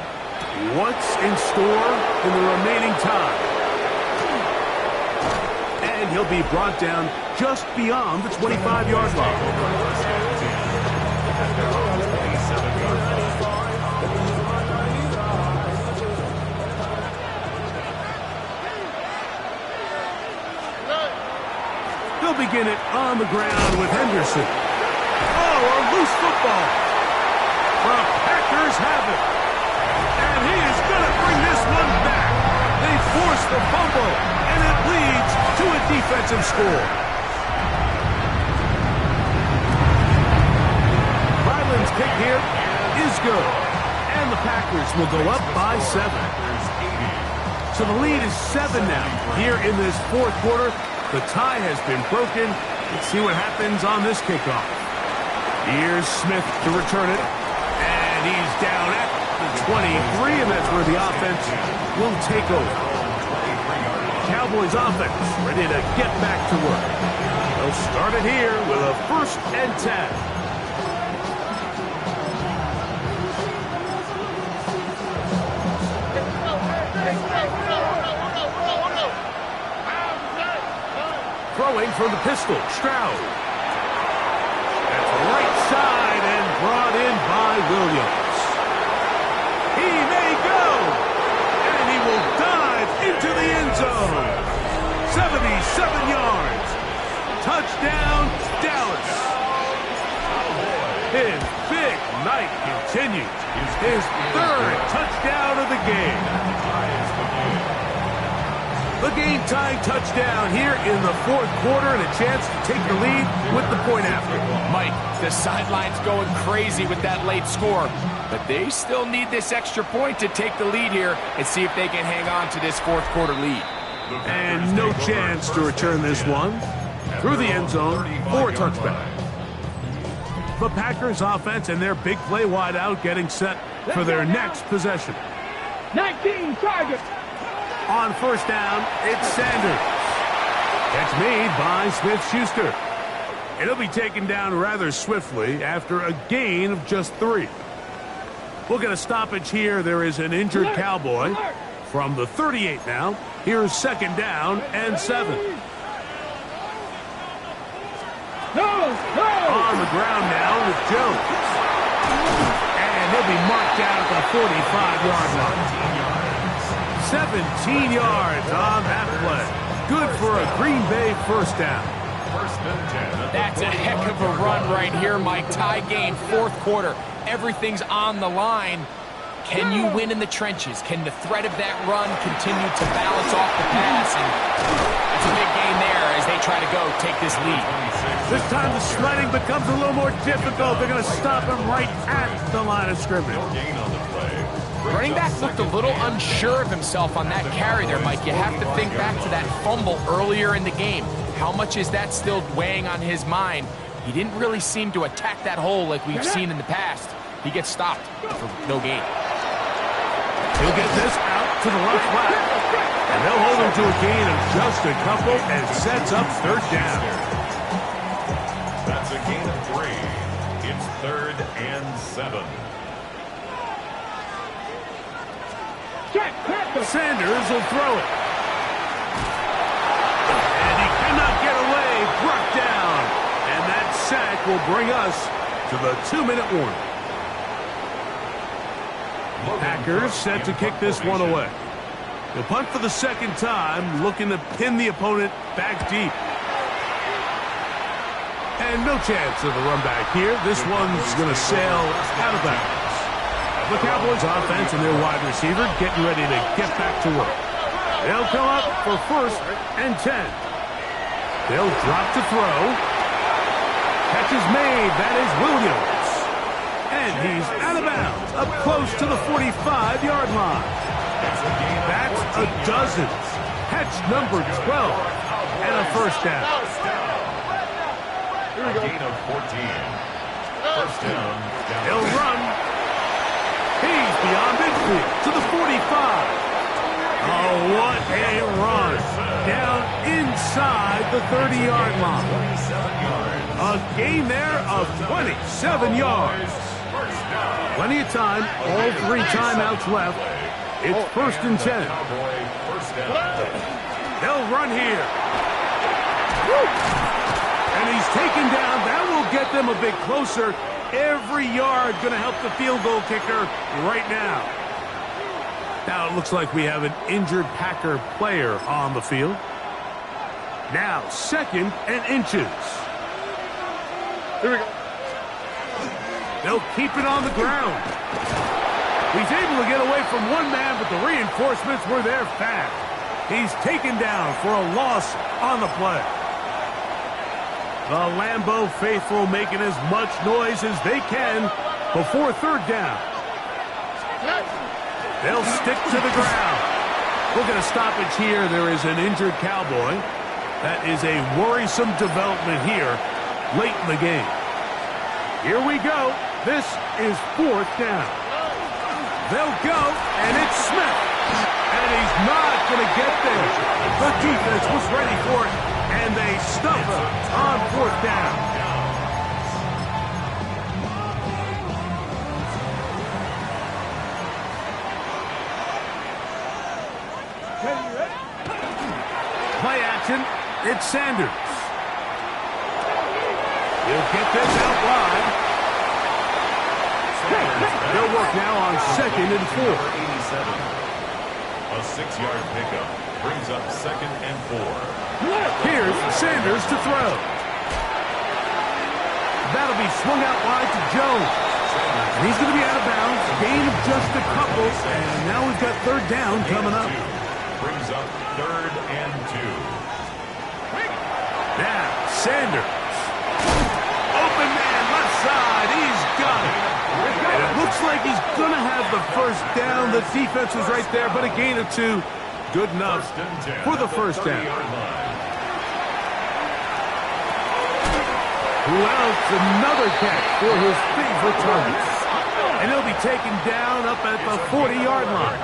What's in store in the remaining time? And he'll be brought down just beyond the 25-yard line. They'll begin it on the ground with Henderson. Oh, a loose football. The Packers have it. And he is going to bring this one back. They force the fumble, and it leads to a defensive score. Ryland's kick here is good. And the Packers will go up by 7. So the lead is 7 now. Here in this fourth quarter, the tie has been broken. Let's see what happens on this kickoff. Here's Smith to return it. And he's down at the 23, and that's where the offense will take over. Cowboys offense ready to get back to work. They'll start it here with a 1st and 10. Throwing from the pistol, Stroud. That's right side and brought in by Williams. He may go, and he will dive into the end zone. 77 yards. Touchdown, Dallas. His big night continues. His 3rd touchdown of the game. The game-tying touchdown here in the 4th quarter and a chance to take the lead with the point after. Mike, the sideline's going crazy with that late score, but they still need this extra point to take the lead here and see if they can hang on to this 4th quarter lead. And no chance to return this one through the end zone for a touchback. The Packers offense and their big play wideout getting set for their next possession. 19 targets. On 1st down, it's Sanders. Catch made by Smith-Schuster. It'll be taken down rather swiftly after a gain of just 3. We'll get a stoppage here. There is an injured Cowboy from the 38 now. Here's 2nd down and 7. On the ground now with Jones. And he'll be marked down at the 45-yard line. 17 yards on that play. Good for a Green Bay 1st down. That's a heck of a run right here, Mike. Tie game, 4th quarter. Everything's on the line. Can you win in the trenches? Can the threat of that run continue to balance off the pass? And it's a big game there as they try to go take this lead. This time the sledding becomes a little more difficult. They're going to stop him right at the line of scrimmage. Running back looked a little unsure of himself on that carry there, Mike. You have to think back to that fumble earlier in the game. How much is that still weighing on his mind? He didn't really seem to attack that hole like we've seen in the past. He gets stopped for no gain. He'll get this out to the left flat. And they'll hold him to a gain of just a couple and sets up 3rd down. That's a gain of 3. It's 3rd and 7. Sanders will throw it. And he cannot get away. Brought down. And that sack will bring us to the 2-minute warning. Packers set to kick this one away. They'll punt for the 2nd time, looking to pin the opponent back deep. And no chance of the run back here. This one's going to sail out of bounds. The Cowboys offense and their wide receiver getting ready to get back to work. They'll come up for 1st and 10. They'll drop to throw. Catch is made. That is Williams. And he's out of bounds, up close to the 45-yard line. That's a dozen. Catch number 12 and a 1st down. Here we go. Gain of 14. 1st down. He'll run. He's beyond midfield to the 45. Oh, what a run. Down inside the 30-yard line. A gain there of 27 yards. Plenty of time. All 3 timeouts left. It's 1st and 10. They'll run here. And he's taken down. That will get them a bit closer. Every yard going to help the field goal kicker right now. Now it looks like we have an injured Packer player on the field. Now 2nd and inches. Here we go. They'll keep it on the ground. He's able to get away from one man, but the reinforcements were there fast. He's taken down for a loss on the play. The Lambeau faithful making as much noise as they can before 3rd down. They'll stick to the ground. We'll get a stoppage here. There is an injured Cowboy That is a worrisome development here late in the game. Here we go. This is 4th down. They'll go, and it's Smith. And he's not going to get there. The defense was ready for it, and they stuff him on 4th down. Play action. It's Sanders. He'll get this out wide. They'll work now on 2nd and 4. A 6-yard pickup brings up 2nd and 4. Here's Sanders to throw. That'll be swung out wide to Jones. And he's going to be out of bounds. Gain of just a couple. And now we've got 3rd down coming up. Brings up 3rd and 2. Now, Sanders. Open man, left side. He's got it. And it looks like he's going to have the 1st down. The defense was right there, but a gain of 2. Good enough for the 1st down. Who else? Another catch for his favorite target. And he'll be taken down up at the 40-yard line.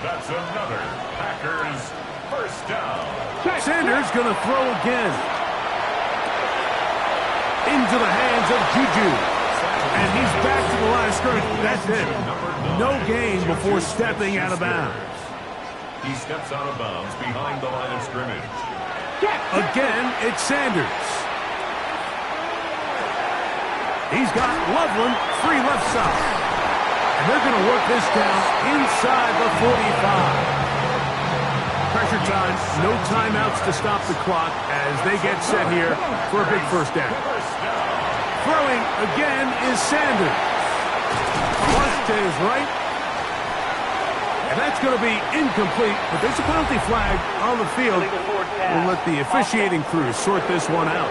That's another Packers 1st down. Sanders going to throw again. Into the hands of Juju. And he's back to the line of scrimmage. That's it. No gain before stepping out of bounds. He steps out of bounds behind the line of scrimmage. Again, it's Sanders. He's got Loveland free left side. And they're going to work this down inside the 45. Pressure time, no timeouts to stop the clock as they get set here for a big 1st down. Throwing again is Sanders. Watch to his right. And that's going to be incomplete, but there's a penalty flag on the field. We'll let the officiating crew sort this one out.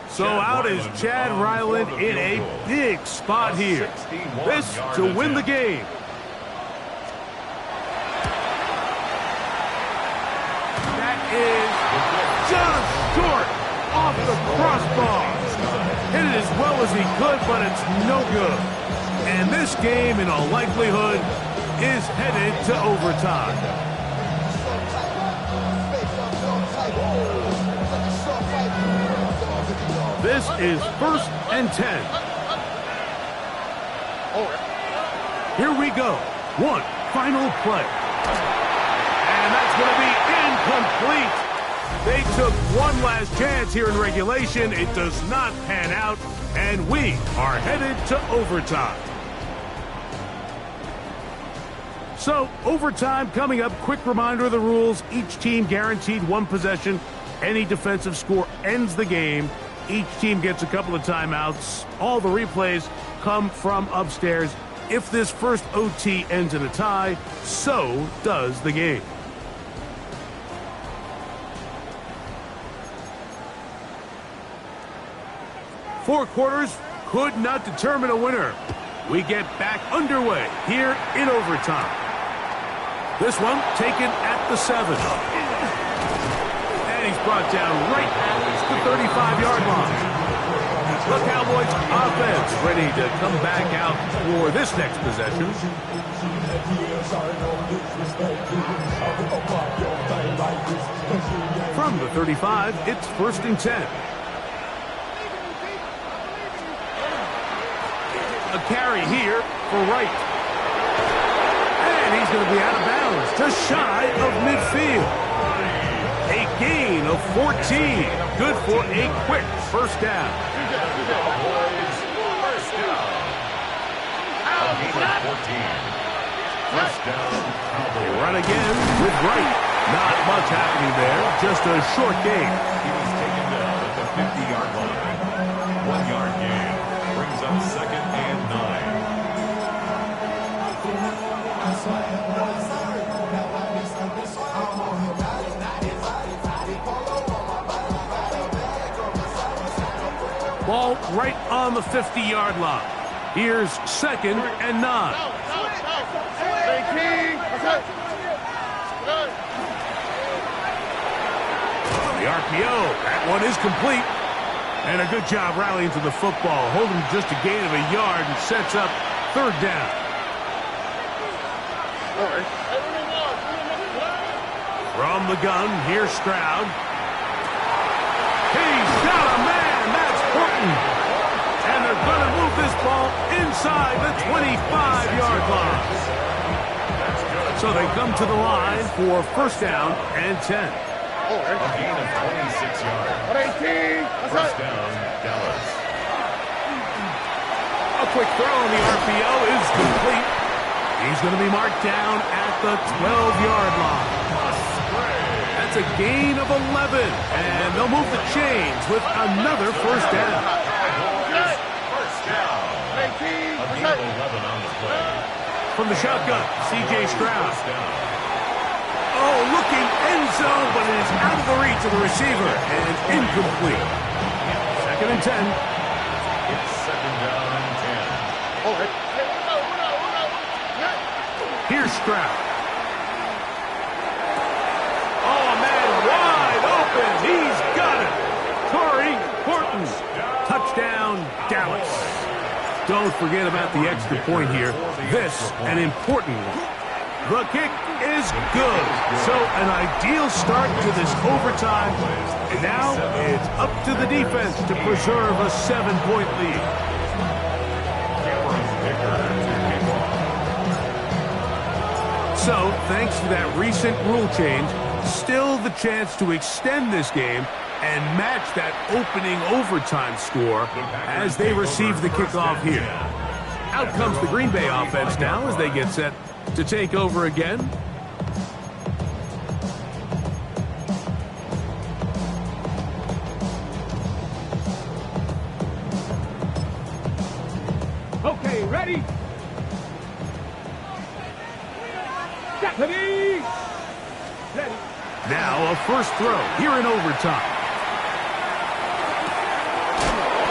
So out is Chad Ryland in a big spot here. This to win the game. That is just short off the crossbar. Hit it as well as he could, but it's no good. And this game, in all likelihood, is headed to overtime. This is 1st and 10. Here we go. One final play. And that's going to be incomplete. They took one last chance here in regulation. It does not pan out, and we are headed to overtime. So, overtime coming up. Quick reminder of the rules. Each team guaranteed 1 possession. Any defensive score ends the game. Each team gets a couple of timeouts. All the replays come from upstairs. If this first OT ends in a tie, so does the game. Four quarters could not determine a winner. We get back underway here in overtime. This one taken at the 7. And he's brought down right at the 35-yard line. The Cowboys offense ready to come back out for this next possession. From the 35, it's 1st and 10. A carry here for Wright. And he's going to be out of bounds, just shy of midfield. A gain of 14. Good for a quick 1st down. First down. First down. They run again with Wright. Not much happening there. Just a short gain. He was taken down at the 50-yard line. 1-yard gain. Brings up 2nd and 9. right on the 50-yard line. Here's 2nd and 9. The RPO, that one is complete. And a good job rallying to the football, holding just a gain of a yard and sets up 3rd down. From the gun, here's Stroud. He's got a man, that's Horton. And they're going to move this ball inside the 25-yard line. So they come to the line for 1st down and 10. A gain of 26 yards. 1st down, Dallas. A quick throw on the RPO is complete. He's going to be marked down at the 12-yard line. That's a gain of 11. And they'll move the chains with another 1st down. 1st down. A gain of 11 on the play. From the shotgun, C.J. Stroud. Oh, looking end zone, but it is out of the reach of the receiver and incomplete. 2nd and 10. It's 2nd down and 10. Here's Stroud. Oh, man, wide open. He's got it. Torrey Horton. Touchdown, Dallas. Don't forget about the extra point here. This, an important one. The kick is good. So an ideal start to this overtime. And now it's up to the defense to preserve a 7-point lead. So, thanks to that recent rule change, still the chance to extend this game and match that opening overtime score as they receive the kickoff here. Out comes the Green Bay offense now as they get set to take over again. Okay, ready? Ready? Now a 1st throw here in overtime.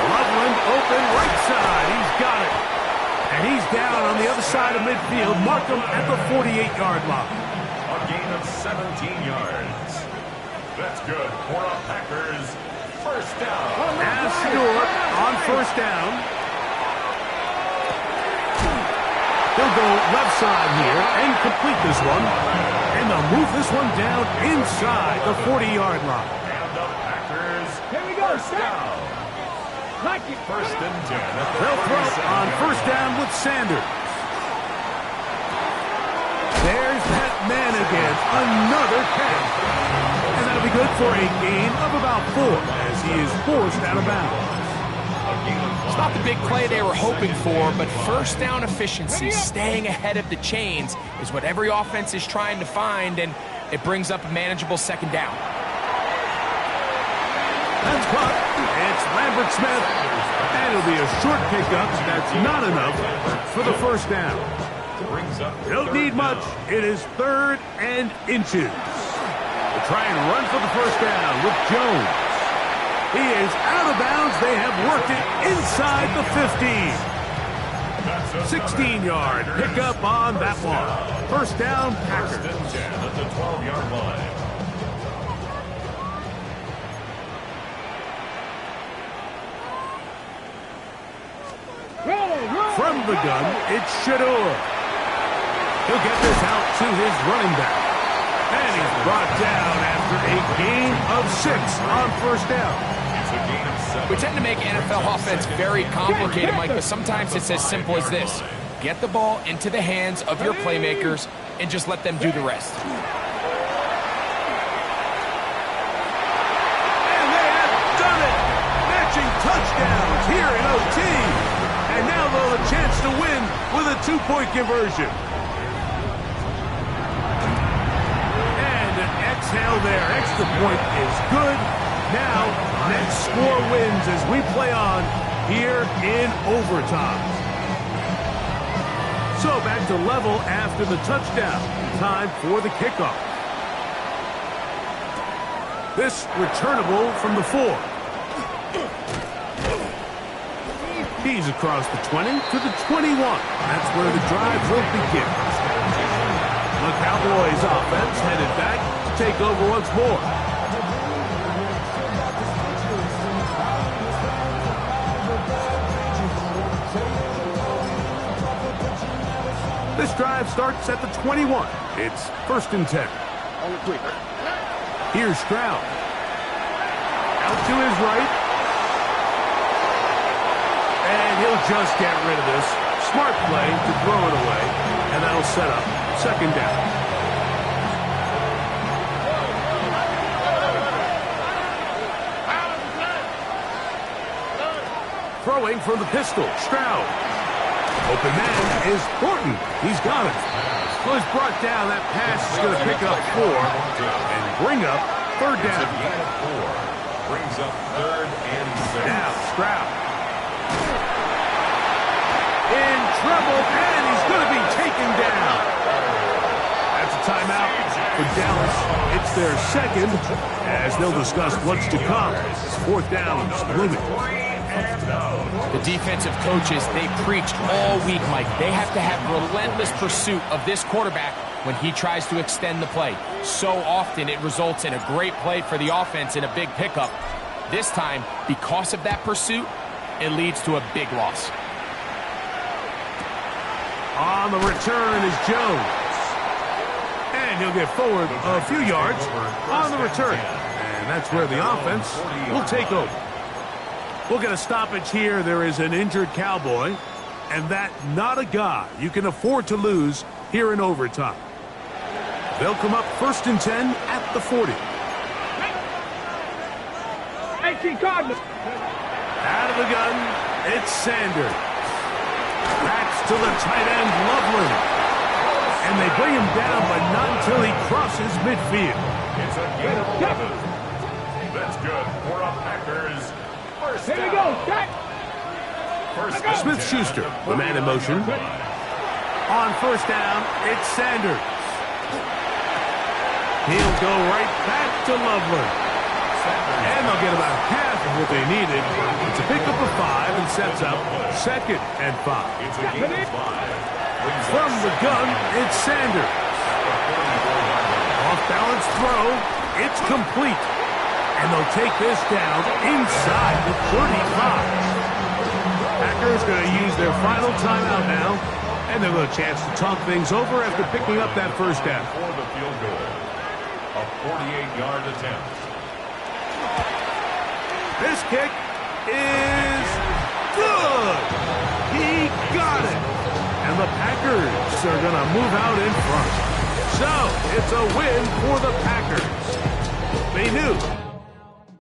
Loveland open right side. He's got it. And he's down on the other side of midfield. Mark him at the 48-yard line. A gain of 17 yards. That's good for a Packers 1st down. Now Stewart on 1st down. He'll go left side here and complete this one. And they'll move this one down inside the 40-yard line. And the Packers Here we go, 1st down. Like it. 1st and 10. They'll throw on 1st down with Sanders. There's that man again. Another catch. And that'll be good for a gain of about 4 as he is forced out of bounds. It's not the big play they were hoping for, but 1st down efficiency, staying ahead of the chains, is what every offense is trying to find, and it brings up a manageable 2nd down. That's caught. It's Lambert Smith. And it'll be a short pickup. That's not enough for the 1st down. Don't need much. It is 3rd and inches. They'll try and run for the 1st down with Jones. He is out of bounds. They have worked it inside the 15. 16-yard pickup on that one. 1st down, Packers. 1st and 10 at the 12-yard line. From the gun, it's Shador. He'll get this out to his running back. And he's brought down after a gain of 6 on 1st down. We tend to make NFL offense very complicated, Mike, but sometimes it's as simple as this. Get the ball into the hands of your playmakers and just let them do the rest. And they have done it! Matching touchdowns here in OT. And now they'll have a chance to win with a 2-point conversion. And an exhale there. Extra point is good. Now, next score wins as we play on here in overtime. So back to level after the touchdown. Time for the kickoff. This returnable from the 4. He's across the 20 to the 21. That's where the drive will begin. The Cowboys offense headed back to take over once more. This drive starts at the 21. It's 1st and 10. Here's Stroud. Out to his right. And he'll just get rid of this. Smart play to throw it away. And that'll set up 2nd down. Throwing from the pistol. Stroud. Open man is Horton. He's got it. So he's brought down. That pass is going to pick up 4 and bring up 3rd down. Brings up 3rd and 6. Now Stroud. In trouble, and he's going to be taken down. That's a timeout for Dallas. It's their 2nd, as they'll discuss what's to come. 4th down is looming. The defensive coaches, they preached all week, Mike. They have to have relentless pursuit of this quarterback when he tries to extend the play. So often it results in a great play for the offense and a big pickup. This time, because of that pursuit, it leads to a big loss. On the return is Jones. And he'll get forward a few yards on the return. And that's where the offense will take over. We'll get a stoppage here. There is an injured Cowboy. And that not a guy you can afford to lose here in overtime. They'll come up 1st and 10 at the 40. 18 Cardinals. Out of the gun, it's Sanders. Backs to the tight end, Loveland. And they bring him down, but not until he crosses midfield. It's a gain of 11. That's good for a Packers. First Here we down. go, Jack. Smith-Schuster, the man in motion. On 1st down, it's Sanders. He'll go right back to Loveland. And they'll get about half of what they needed. It's a pickup of 5 and sets up 2nd and 5. It's a gain of 5. From the gun, it's Sanders. Off-balance throw. It's complete. And they'll take this down inside the 35. Packers going to use their final timeout now. And they'll get a chance to talk things over after picking up that 1st down. For the field goal. A 48-yard attempt. This kick is good. He got it. And the Packers are going to move out in front. So, it's a win for the Packers.